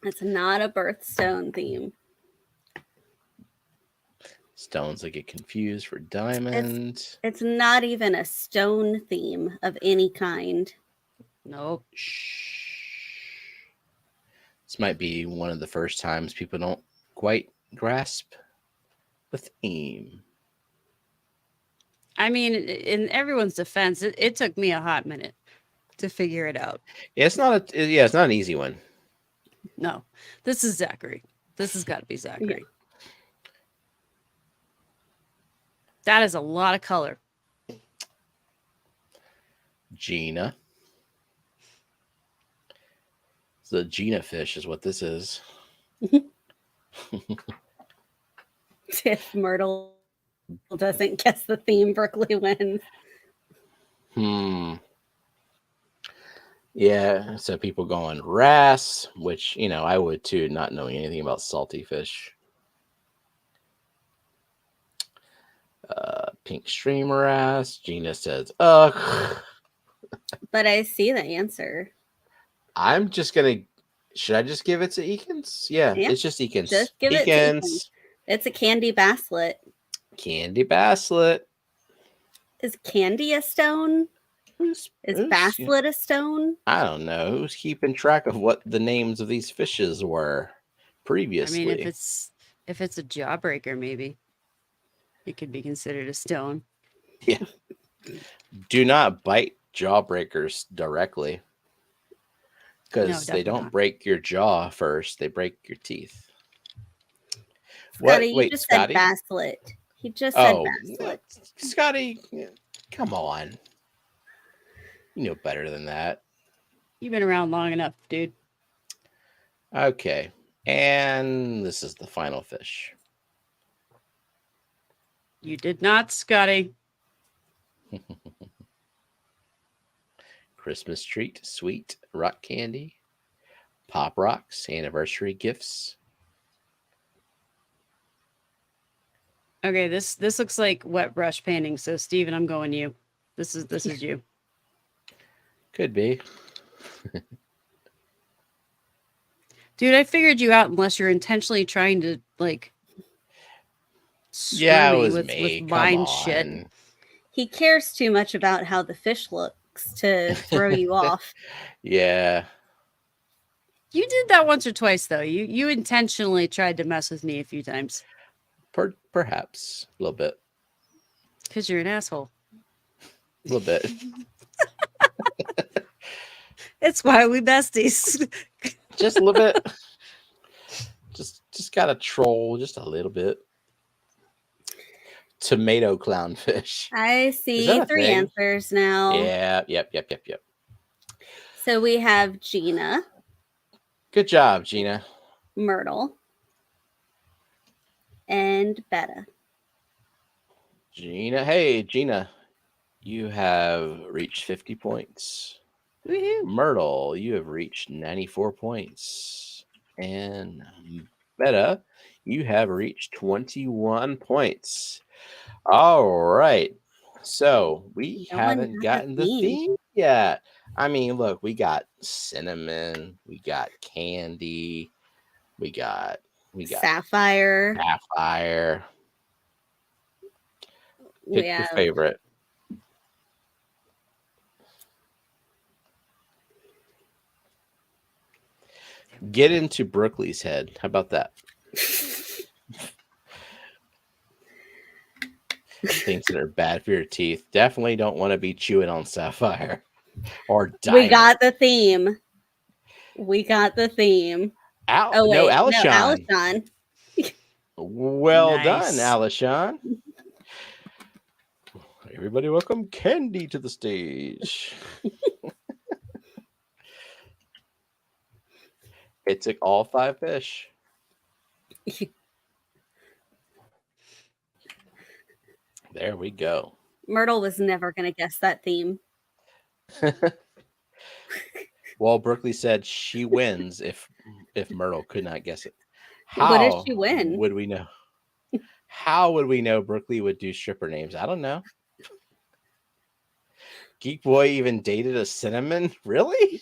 It's not a birthstone theme. Stones that get confused for diamond. It's not even a stone theme of any kind. Nope. Shh. This might be one of the first times people don't quite grasp the theme. I mean, in everyone's defense, it took me a hot minute to figure it out. It's not an easy one. No, this is Zachary. This has got to be Zachary. Yeah. That is a lot of color. Gina. The Gina fish is what this is. If Myrtle doesn't guess the theme, Brookley wins. Yeah, so people going wrasse, which, I would too, not knowing anything about salty fish. Pink stream wrasse. Gina says, ugh. But I see the answer. I'm just going to, should I just give it to Eakins? Yeah, it's just Eakins. Just give it to Eakins. It's a candy basslet. Candy basslet. Is candy a stone? Is basslet a stone? I don't know. Who's keeping track of what the names of these fishes were previously? I mean, if it's a jawbreaker, maybe it could be considered a stone. Yeah. Do not bite jawbreakers directly, because they don't break your jaw first. They break your teeth. Scotty, you just said basslet. He just said basslet. Scotty, come on. You know better than that. You've been around long enough, dude. Okay. And this is the final fish. You did not, Scotty. Christmas treat, sweet, rock candy, pop rocks, anniversary gifts. Okay, this looks like wet brush painting. So, Steven, I'm going you. This is you. Could be. Dude, I figured you out unless you're intentionally trying to screw me with line shit. He cares too much about how the fish looks to throw you off. Yeah. You did that once or twice, though. You intentionally tried to mess with me a few times. Perhaps a little bit. Because you're an asshole. A little bit. It's why we besties. Just a little bit. Just gotta troll just a little bit. Tomato clownfish. I see 3 answers now. Yeah, yep. So we have Gina. Good job, Gina. Myrtle. And Betta. Gina. Hey, Gina. You have reached 50 points. Woohoo. Myrtle, you have reached 94 points. And Betta, you have reached 21 points. All right. So we haven't gotten the theme yet. I mean, look, we got cinnamon, we got candy, we got sapphire. Pick your favorite. Get into Brooklyn's head. How about that? Things that are bad for your teeth. Definitely don't want to be chewing on Sapphire or dying. We got the theme. Oh, No, wait. No, Alishon. Alishon. Well Nice. done, Alishon. Everybody welcome Candy to the stage. It took all 5 fish. There we go. Myrtle was never going to guess that theme. Well, Brooklyn said she wins if Myrtle could not guess it. What did she win? Would we know? How would we know Brooklyn would do stripper names? I don't know. Geek Boy even dated a cinnamon? Really?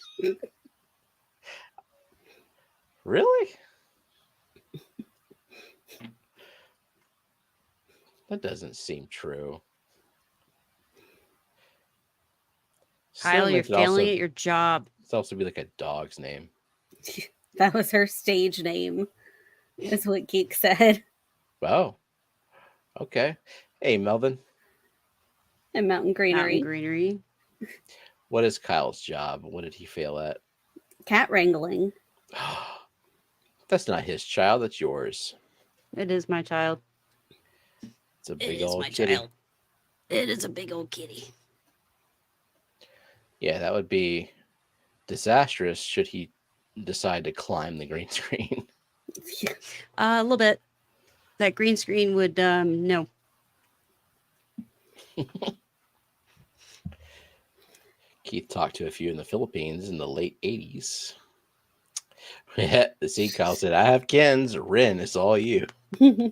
Really? That doesn't seem true. Kyle, you're failing at your job. It's also be like a dog's name. That was her stage name, is what Geek said. Oh. Okay. Hey, Melvin. And Mountain Greenery. Mountain Greenery. What is Kyle's job? What did he fail at? Cat wrangling. That's not his child. That's yours. It is my child. It's a big old kitty. Child. It is a big old kitty. Yeah, that would be disastrous should he decide to climb the green screen. A little bit. That green screen would, no. Keith talked to a few in the Philippines in the late 80s. Yeah, see, Kyle said, I have Ken's. Ren, it's all you. I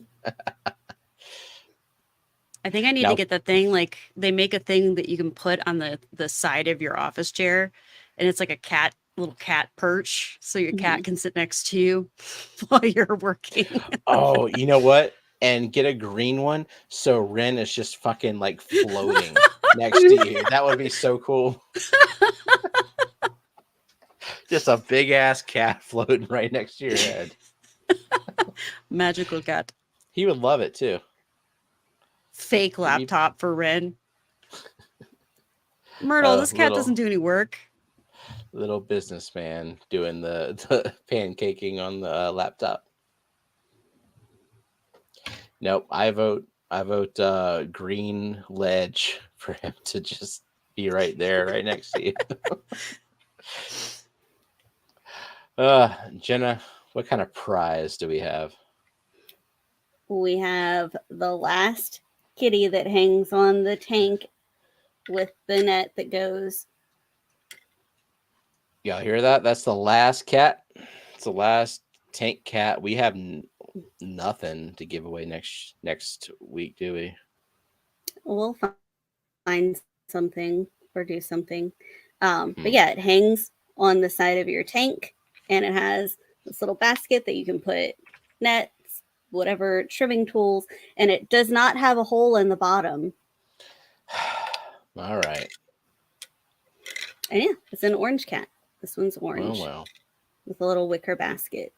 think I need to get the thing, like they make a thing that you can put on the side of your office chair, and it's like a little cat perch, so your cat can sit next to you while you're working. Oh, you know what? And get a green one, so Ren is just fucking like floating next to you. That would be so cool. Just a big ass cat floating right next to your head. Magical cat. He would love it too. Fake laptop for Ren. Myrtle, this cat doesn't do any work. Little businessman doing the pancaking on the laptop. Nope, I vote green ledge for him to just be right there, right next to you. Jenna, what kind of prize do we have? We have the last kitty that hangs on the tank with the net that goes. Y'all hear that? That's the last cat. It's the last tank cat. We have nothing to give away next week, do we? We'll find something or do something. But yeah, it hangs on the side of your tank, and it has this little basket that you can put nets, whatever trimming tools, and it does not have a hole in the bottom. All right. And yeah, it's an orange cat. This one's orange. Oh, well. With a little wicker basket.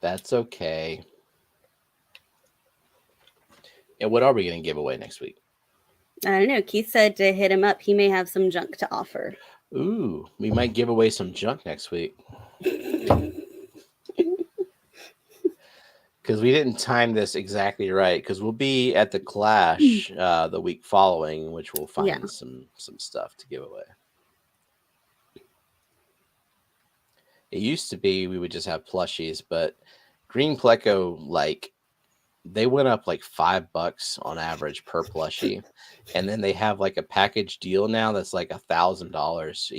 That's okay. And what are we going to give away next week? I don't know. Keith said to hit him up. He may have some junk to offer. Ooh, we might give away some junk next week. Because we didn't time this exactly right. Because we'll be at the Clash the week following, which we'll find some stuff to give away. It used to be we would just have plushies, but Green Pleco, like, they went up like $5 on average per plushie, and then they have like a package deal now that's like $1,000. It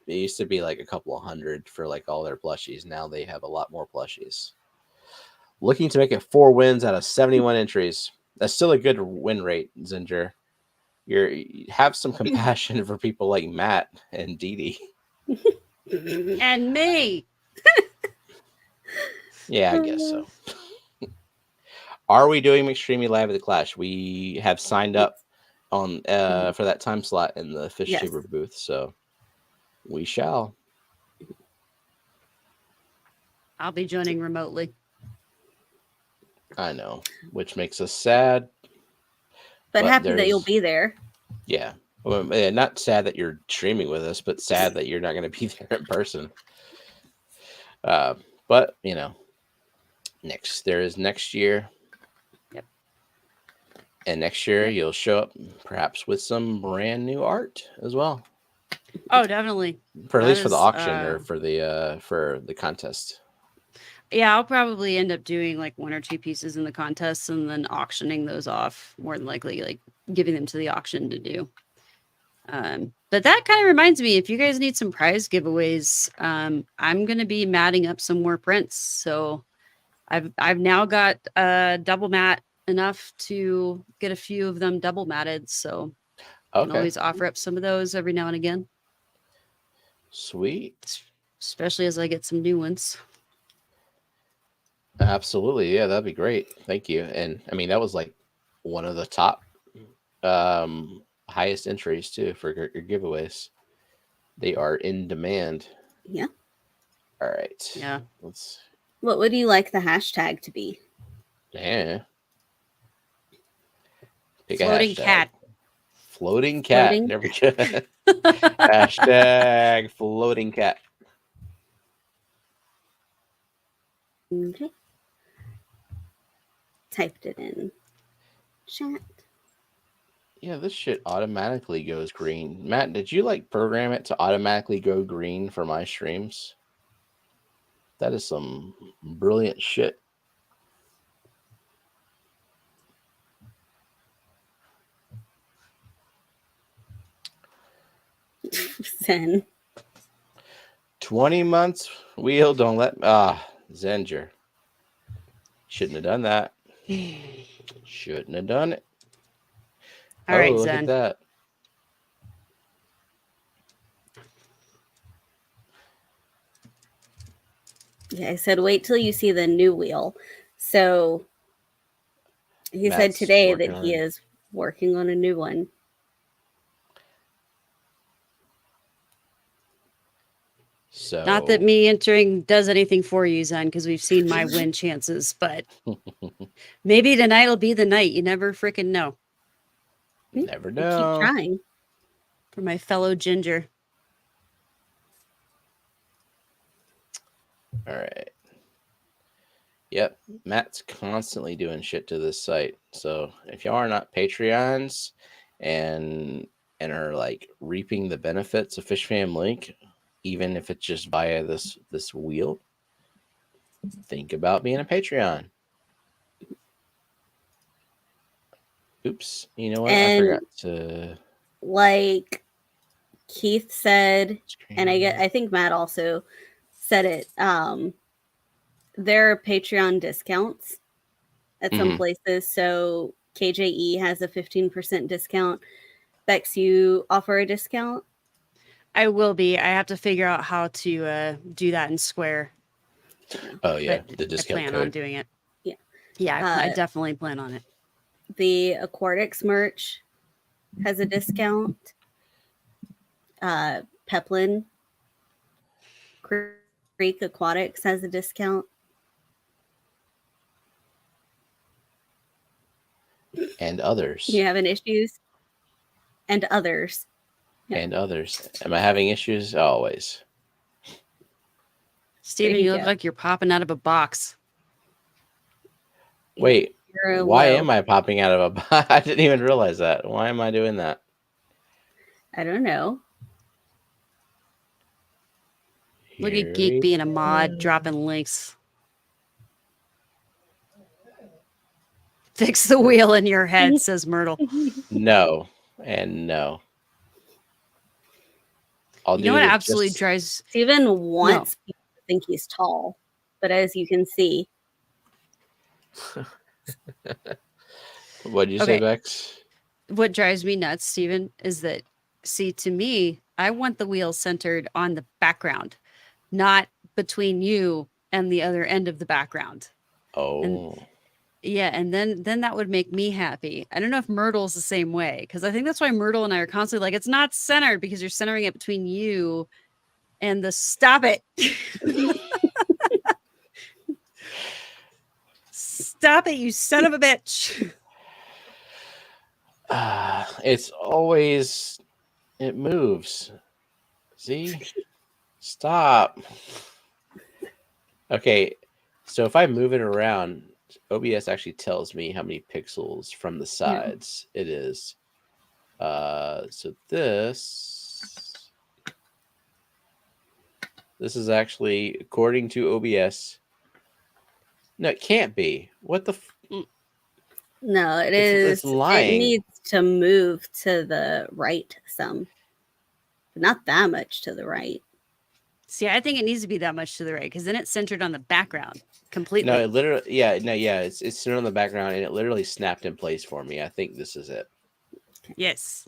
used to be like a couple of hundred for like all their plushies. Now they have a lot more plushies. Looking to make it 4 wins out of 71 entries. That's still a good win rate, Zinger. You have some compassion for people like Matt and Dee Dee. And me. Yeah, I guess so. Are we doing McStreamy Live at the Clash? We have signed up on for that time slot in the Fish Tuber booth, so we shall. I'll be joining remotely. I know, which makes us sad. But happy that you'll be there. Yeah. Well, not sad that you're streaming with us, but sad that you're not going to be there in person. But, you know, there is next year. Yep. And next year you'll show up perhaps with some brand new art as well. Oh, definitely. At least for the auction or for the contest. Yeah, I'll probably end up doing like 1 or 2 pieces in the contest and then auctioning those off, more than likely, like giving them to the auction to do. But that kind of reminds me, if you guys need some prize giveaways, I'm going to be matting up some more prints. So I've now got double mat enough to get a few of them double matted. So I can always offer up some of those every now and again. Sweet. Especially as I get some new ones. Absolutely. Yeah, that'd be great. Thank you. And I mean, that was like one of the top highest entries too for your giveaways. They are in demand. Yeah. All right. Yeah. What would you like the hashtag to be? Yeah. Pick Floating cat. Floating cat. Floating? Never good. Hashtag floating cat. Okay. Typed it in chat. Yeah, this shit automatically goes green. Matt, did you like program it to automatically go green for my streams? That is some brilliant shit. Zen. 20 months wheel, don't let Zenger. Shouldn't have done that. Shouldn't have done it. All right, look Zen. at that. Yeah, I said wait till you see the new wheel. So he said today that he is working on a new one. So not that me entering does anything for you, Zen, because we've seen my win chances, but maybe tonight will be the night. You never freaking know. Never know. Keep trying. For my fellow ginger. All right. Yep. Matt's constantly doing shit to this site. So if y'all are not Patreons and are like reaping the benefits of Fishfam Link, even if it's just via this wheel, think about being a Patreon. Oops. You know what? I forgot to. Like Keith said, and I think Matt also said it. There are Patreon discounts at some places. So KJE has a 15% discount. Bex, you offer a discount? I will be. I have to figure out how to do that in Square. Oh yeah, but the discount I plan code. on doing it. Yeah. Yeah, I definitely plan on it. The Aquatics merch has a discount. Peplin Creek Aquatics has a discount. And others. You having issues? And others. Yeah. And others. Am I having issues? Always. Steven, you look like you're popping out of a box. Wait, why am I popping out of a box? I didn't even realize that. Why am I doing that? I don't know. Look at Geek being a mod, dropping links. Fix the wheel in your head, says Myrtle. No, and no. You know what absolutely drives... Steven wants people to think he's tall, but as you can see... What did you say, Bex? What drives me nuts, Steven, is that, see, to me, I want the wheel centered on the background, not between you and the other end of the background. Oh. And then that would make me happy. I don't know if Myrtle's the same way, because I think that's why Myrtle and I are constantly like, it's not centered, because you're centering it between you and the stop it. Stop it, you son of a bitch. It's always, it moves. See? Stop. Okay, so if I move it around, OBS actually tells me how many pixels from the sides it is. So this is actually, according to OBS, no, it can't be. What the? No, It's it lying. needs to move to the right some, but not that much to the right. See, I think it needs to be that much to the right because then it's centered on the background completely. No, it literally, it's centered on the background and it literally snapped in place for me. I think this is it. Yes.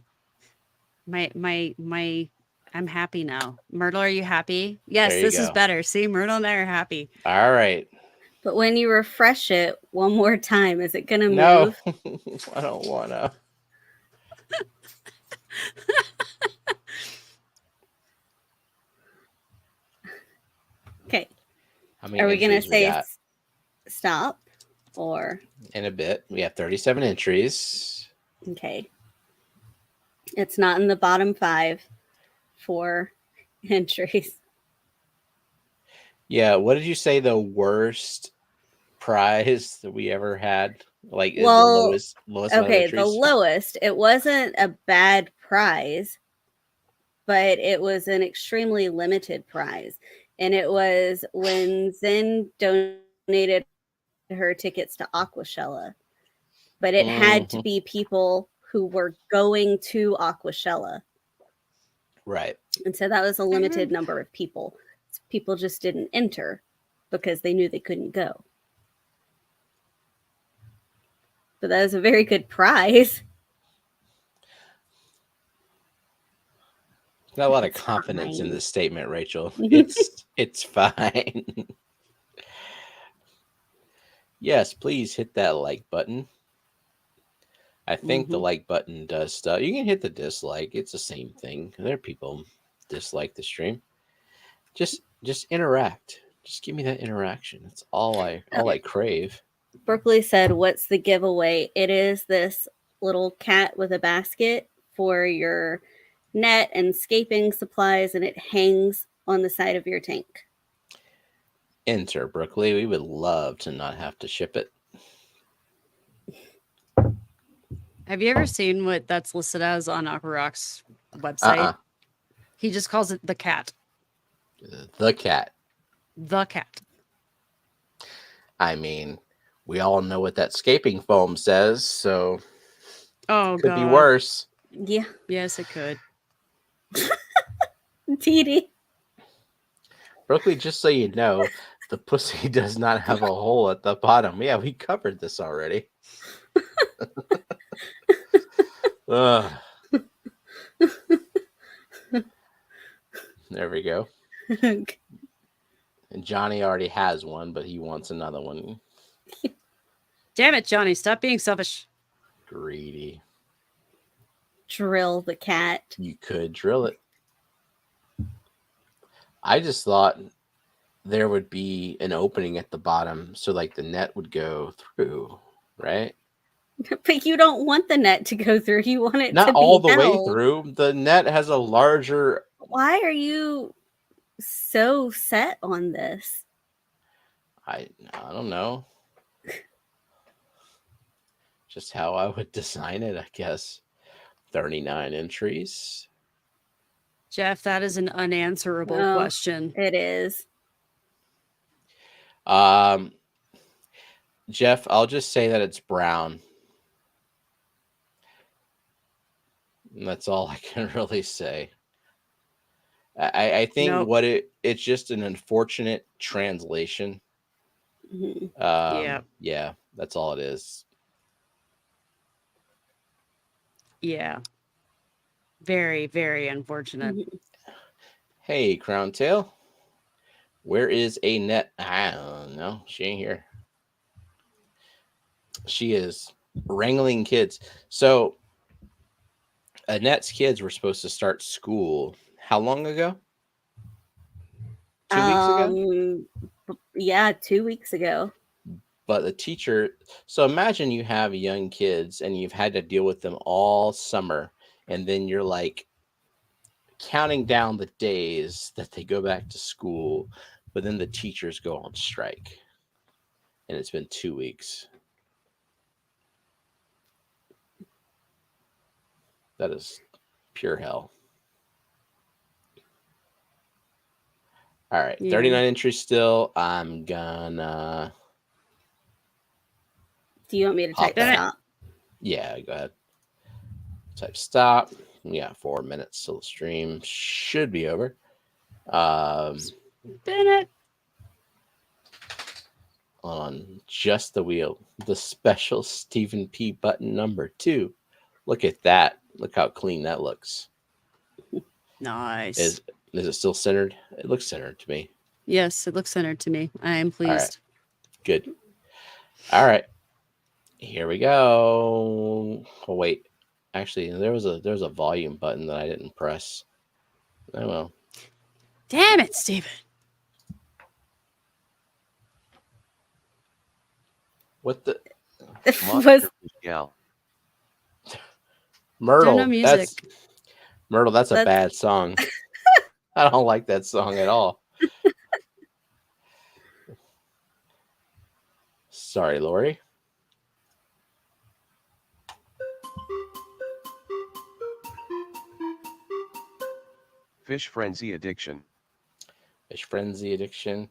I'm happy now. Myrtle, are you happy? Yes, There you this is go. better. See, Myrtle and I are happy. All right. But when you refresh it one more time, is it going to No, move? I don't want to. Okay. How many Are we going to entries we say got? stop or? In a bit. We have 37 entries. Okay. It's not in the bottom 5 for entries. Yeah. What did you say the worst prize that we ever had? Like, is Well, the lowest amount of okay, the entries? lowest. It wasn't a bad prize, but it was an extremely limited prize. And it was when Zen donated her tickets to Aquashella. But it had to be people who were going to Aquashella. Right. And so that was a limited number of people. People just didn't enter because they knew they couldn't go. But that was a very good prize. Got a lot of confidence in this statement, Rachel. It's fine. Yes, please hit that like button. I think the like button does stuff. You can hit the dislike. It's the same thing. There are people dislike the stream. Just interact. Just give me that interaction. That's all I crave. Berkeley said, "What's the giveaway?" It is this little cat with a basket for your net and scaping supplies, and it hangs on the side of your tank. Enter, Berkeley. We would love to not have to ship it. Have you ever seen what that's listed as on Aquarock's website? He just calls it the cat. The cat. The cat. I mean, we all know what that scaping foam says, so it could be worse. Yeah. Yes, it could. TD. Berkeley, just so you know, the pussy does not have a hole at the bottom. Yeah, we covered this already. There we go. And Johnny already has one, but he wants another one. Damn it, Johnny. Stop being selfish. Greedy. Drill the cat. You could drill it. I just thought there would be an opening at the bottom so like the net would go through, right? But you don't want the net to go through. You want it not to all be the way held. through. The net has a larger. Why are you so set on this? I don't know. Just how I would design it, I guess. 39 entries. Jeff, that is an unanswerable question. It is. Jeff, I'll just say that it's brown. And that's all I can really say. I think it's just an unfortunate translation. Yeah, that's all it is. Yeah. Very, very unfortunate. Hey, Crown Tail. Where is a net? I don't know. She ain't here. She is wrangling kids. So, Annette's kids were supposed to start school how long ago? 2 weeks ago? Yeah, 2 weeks ago. but the teacher. So imagine you have young kids and you've had to deal with them all summer, and then you're like counting down the days that they go back to school, but then the teachers go on strike, and it's been 2 weeks. That is pure hell. All right, Yeah. 39 entries still. I'm gonna. Do you want me to Pop type that. stop? Yeah, go ahead. Type stop. We got 4 minutes till the stream should be over. Bennett. On just the wheel, the special Stephen P. button number 2. Look at that. Look how clean that looks. Nice. Is it still centered? It looks centered to me. Yes, it looks centered to me. I am pleased. All right. Good. All right. Here we go. Oh wait. Actually, there was a volume button that I didn't press. Oh well. Damn it, Steven. What the Was Gal. Myrtle? Don't know music. That's a That's- bad song. I don't like that song at all. Sorry, Lori. Fish frenzy addiction. Fish frenzy addiction.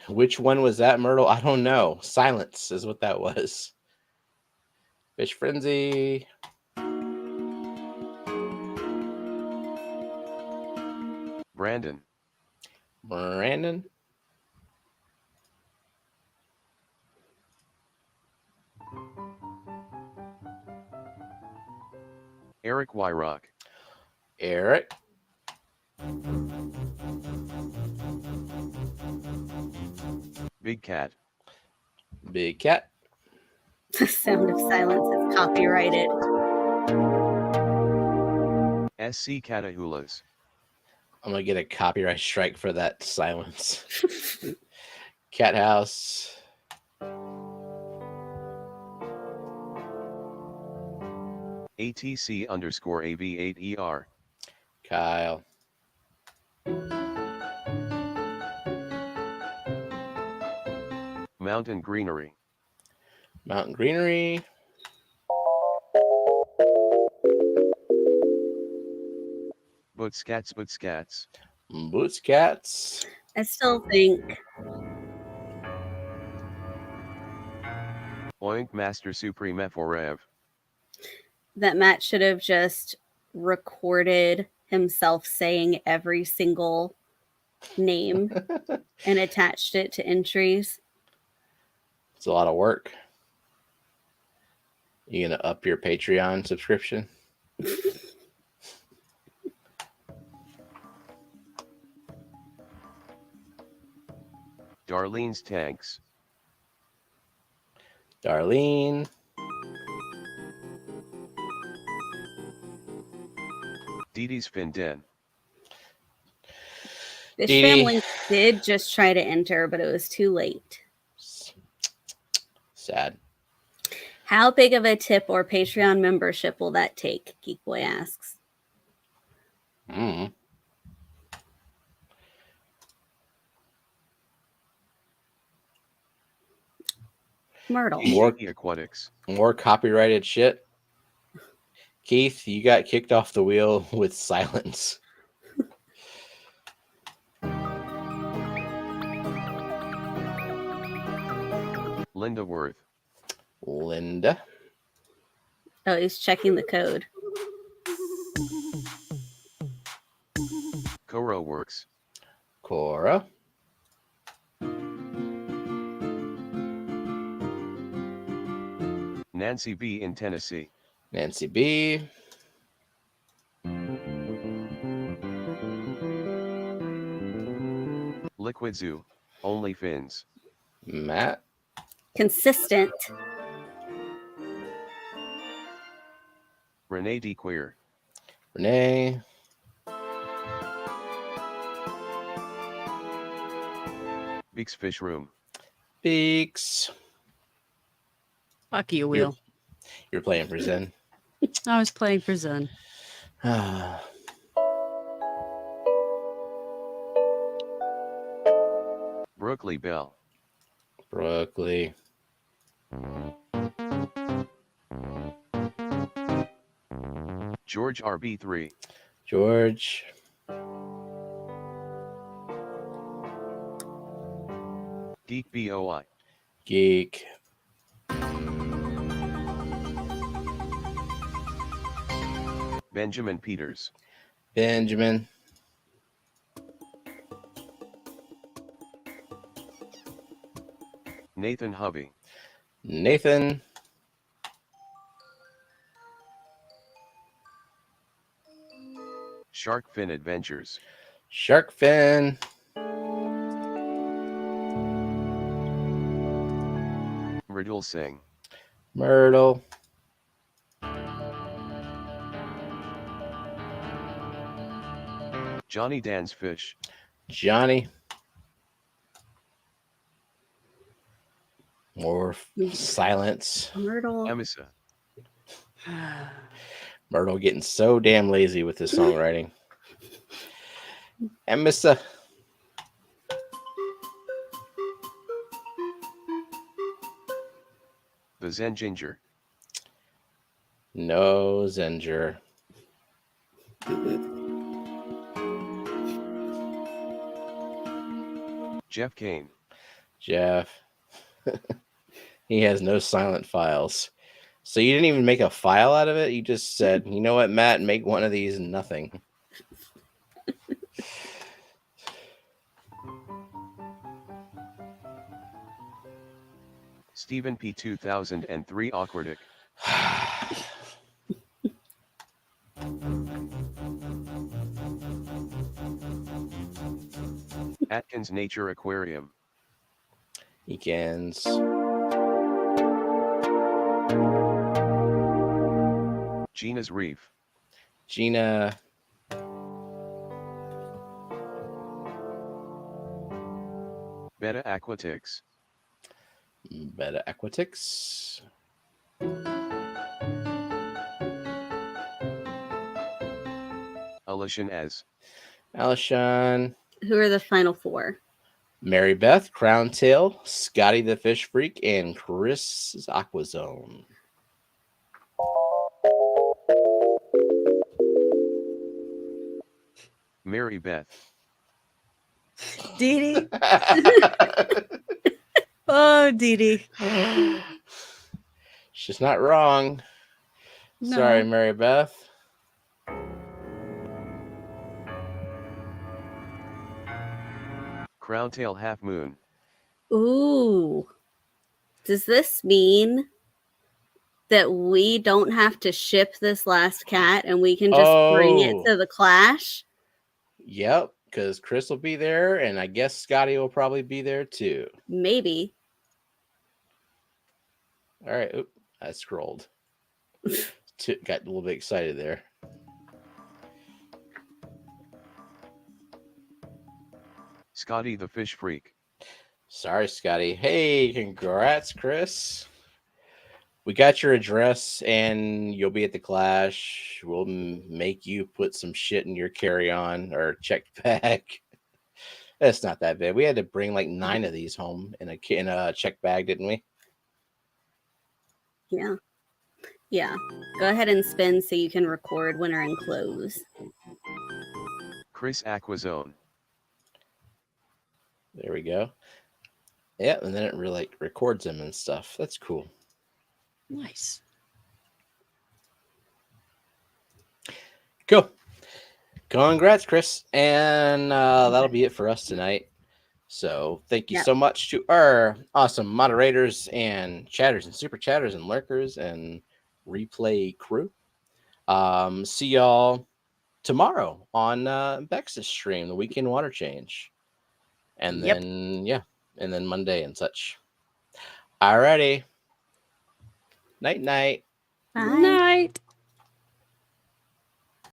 Which one was that, Myrtle? I don't know. Silence is what that was. Fish frenzy. Brandon. Brandon. Eric Wyrock. Eric. Big Cat. Big Cat. the sound of silence is copyrighted. SC Catahulas. I'm gonna get a copyright strike for that silence. Cat House. ATC_AV8ER. Kyle. Mountain Greenery. Mountain Greenery. Bootscats. Boots Cats. I still think Oink Master Supreme Forev. that Matt should have just recorded himself saying every single name and attached it to entries. It's a lot of work. You gonna up your Patreon subscription? Darlene's Tanks. Darlene. Dee Dee's Finden. This Dee Dee. family did just try to enter, but it was too late. Sad. How big of a tip or Patreon membership will that take? Geek Boy asks. Mm. Myrtle. More- Aquatics. More copyrighted shit. Keith, you got kicked off the wheel with silence. Linda Worth. Linda. Oh, he's checking the code. Coro Works. Cora. Nancy B. in Tennessee. Nancy B. Liquid Zoo. Only Fins. Matt. Consistent. Renee D. Queer. Renee. Beaks Fish Room. Beaks. Fuck you, Will. You're playing for Zen. I was playing for Zen. Brooklyn Bell. Brooklyn. George RB3. George. Geek BOI. Geek. Benjamin Peters. Benjamin. Nathan Hubby. Nathan. Shark Fin Adventures. Shark Fin. Mridul Singh. Myrtle. Johnny Dan's Fish. Johnny. More silence. Myrtle. Emissa. Myrtle getting so damn lazy with his songwriting. Emissa. The Zen Ginger. No Zenger. Jeff Kane. Jeff. He has no silent files. So you didn't even make a file out of it? You just said, you know what, Matt, make one of these and nothing. Stephen P. 2003 Awkwardic. Atkins Nature Aquarium. Eakins. Gina's Reef. Gina. Beta Aquatics. Beta Aquatics. Alishan as. Alishon. Who are the final four? Mary Beth, Crown Tail, Scotty the Fish Freak, and Chris Aquazone. Mary Beth. Dee Dee. Oh, Dee Dee. She's not wrong. No. Sorry, Mary Beth. Crown Tail Half Moon. Ooh. Does this mean that we don't have to ship this last cat and we can just bring it Oh. to the clash? Yep, because Chris will be there, and I guess Scotty will probably be there too. Maybe. All right. Oop, I scrolled. Got a little bit excited there. Scotty the Fish Freak. Sorry, Scotty. Hey, congrats, Chris. We got your address, and you'll be at the clash. We'll make you put some shit in your carry-on or check bag. That's not that bad. We had to bring like 9 of these home in a check bag, didn't we? Yeah. Yeah. Go ahead and spin so you can record winner and close. Chris Aquazone. There we go. Yeah, and then it really records them and stuff. That's cool. Nice. Cool. Congrats, Chris. And that'll be it for us tonight. So thank you so much to our awesome moderators and chatters and super chatters and lurkers and replay crew. See y'all tomorrow on Bex's stream, the weekend water change. And then, and then Monday and such. Alrighty. Night, night. Bye. Night.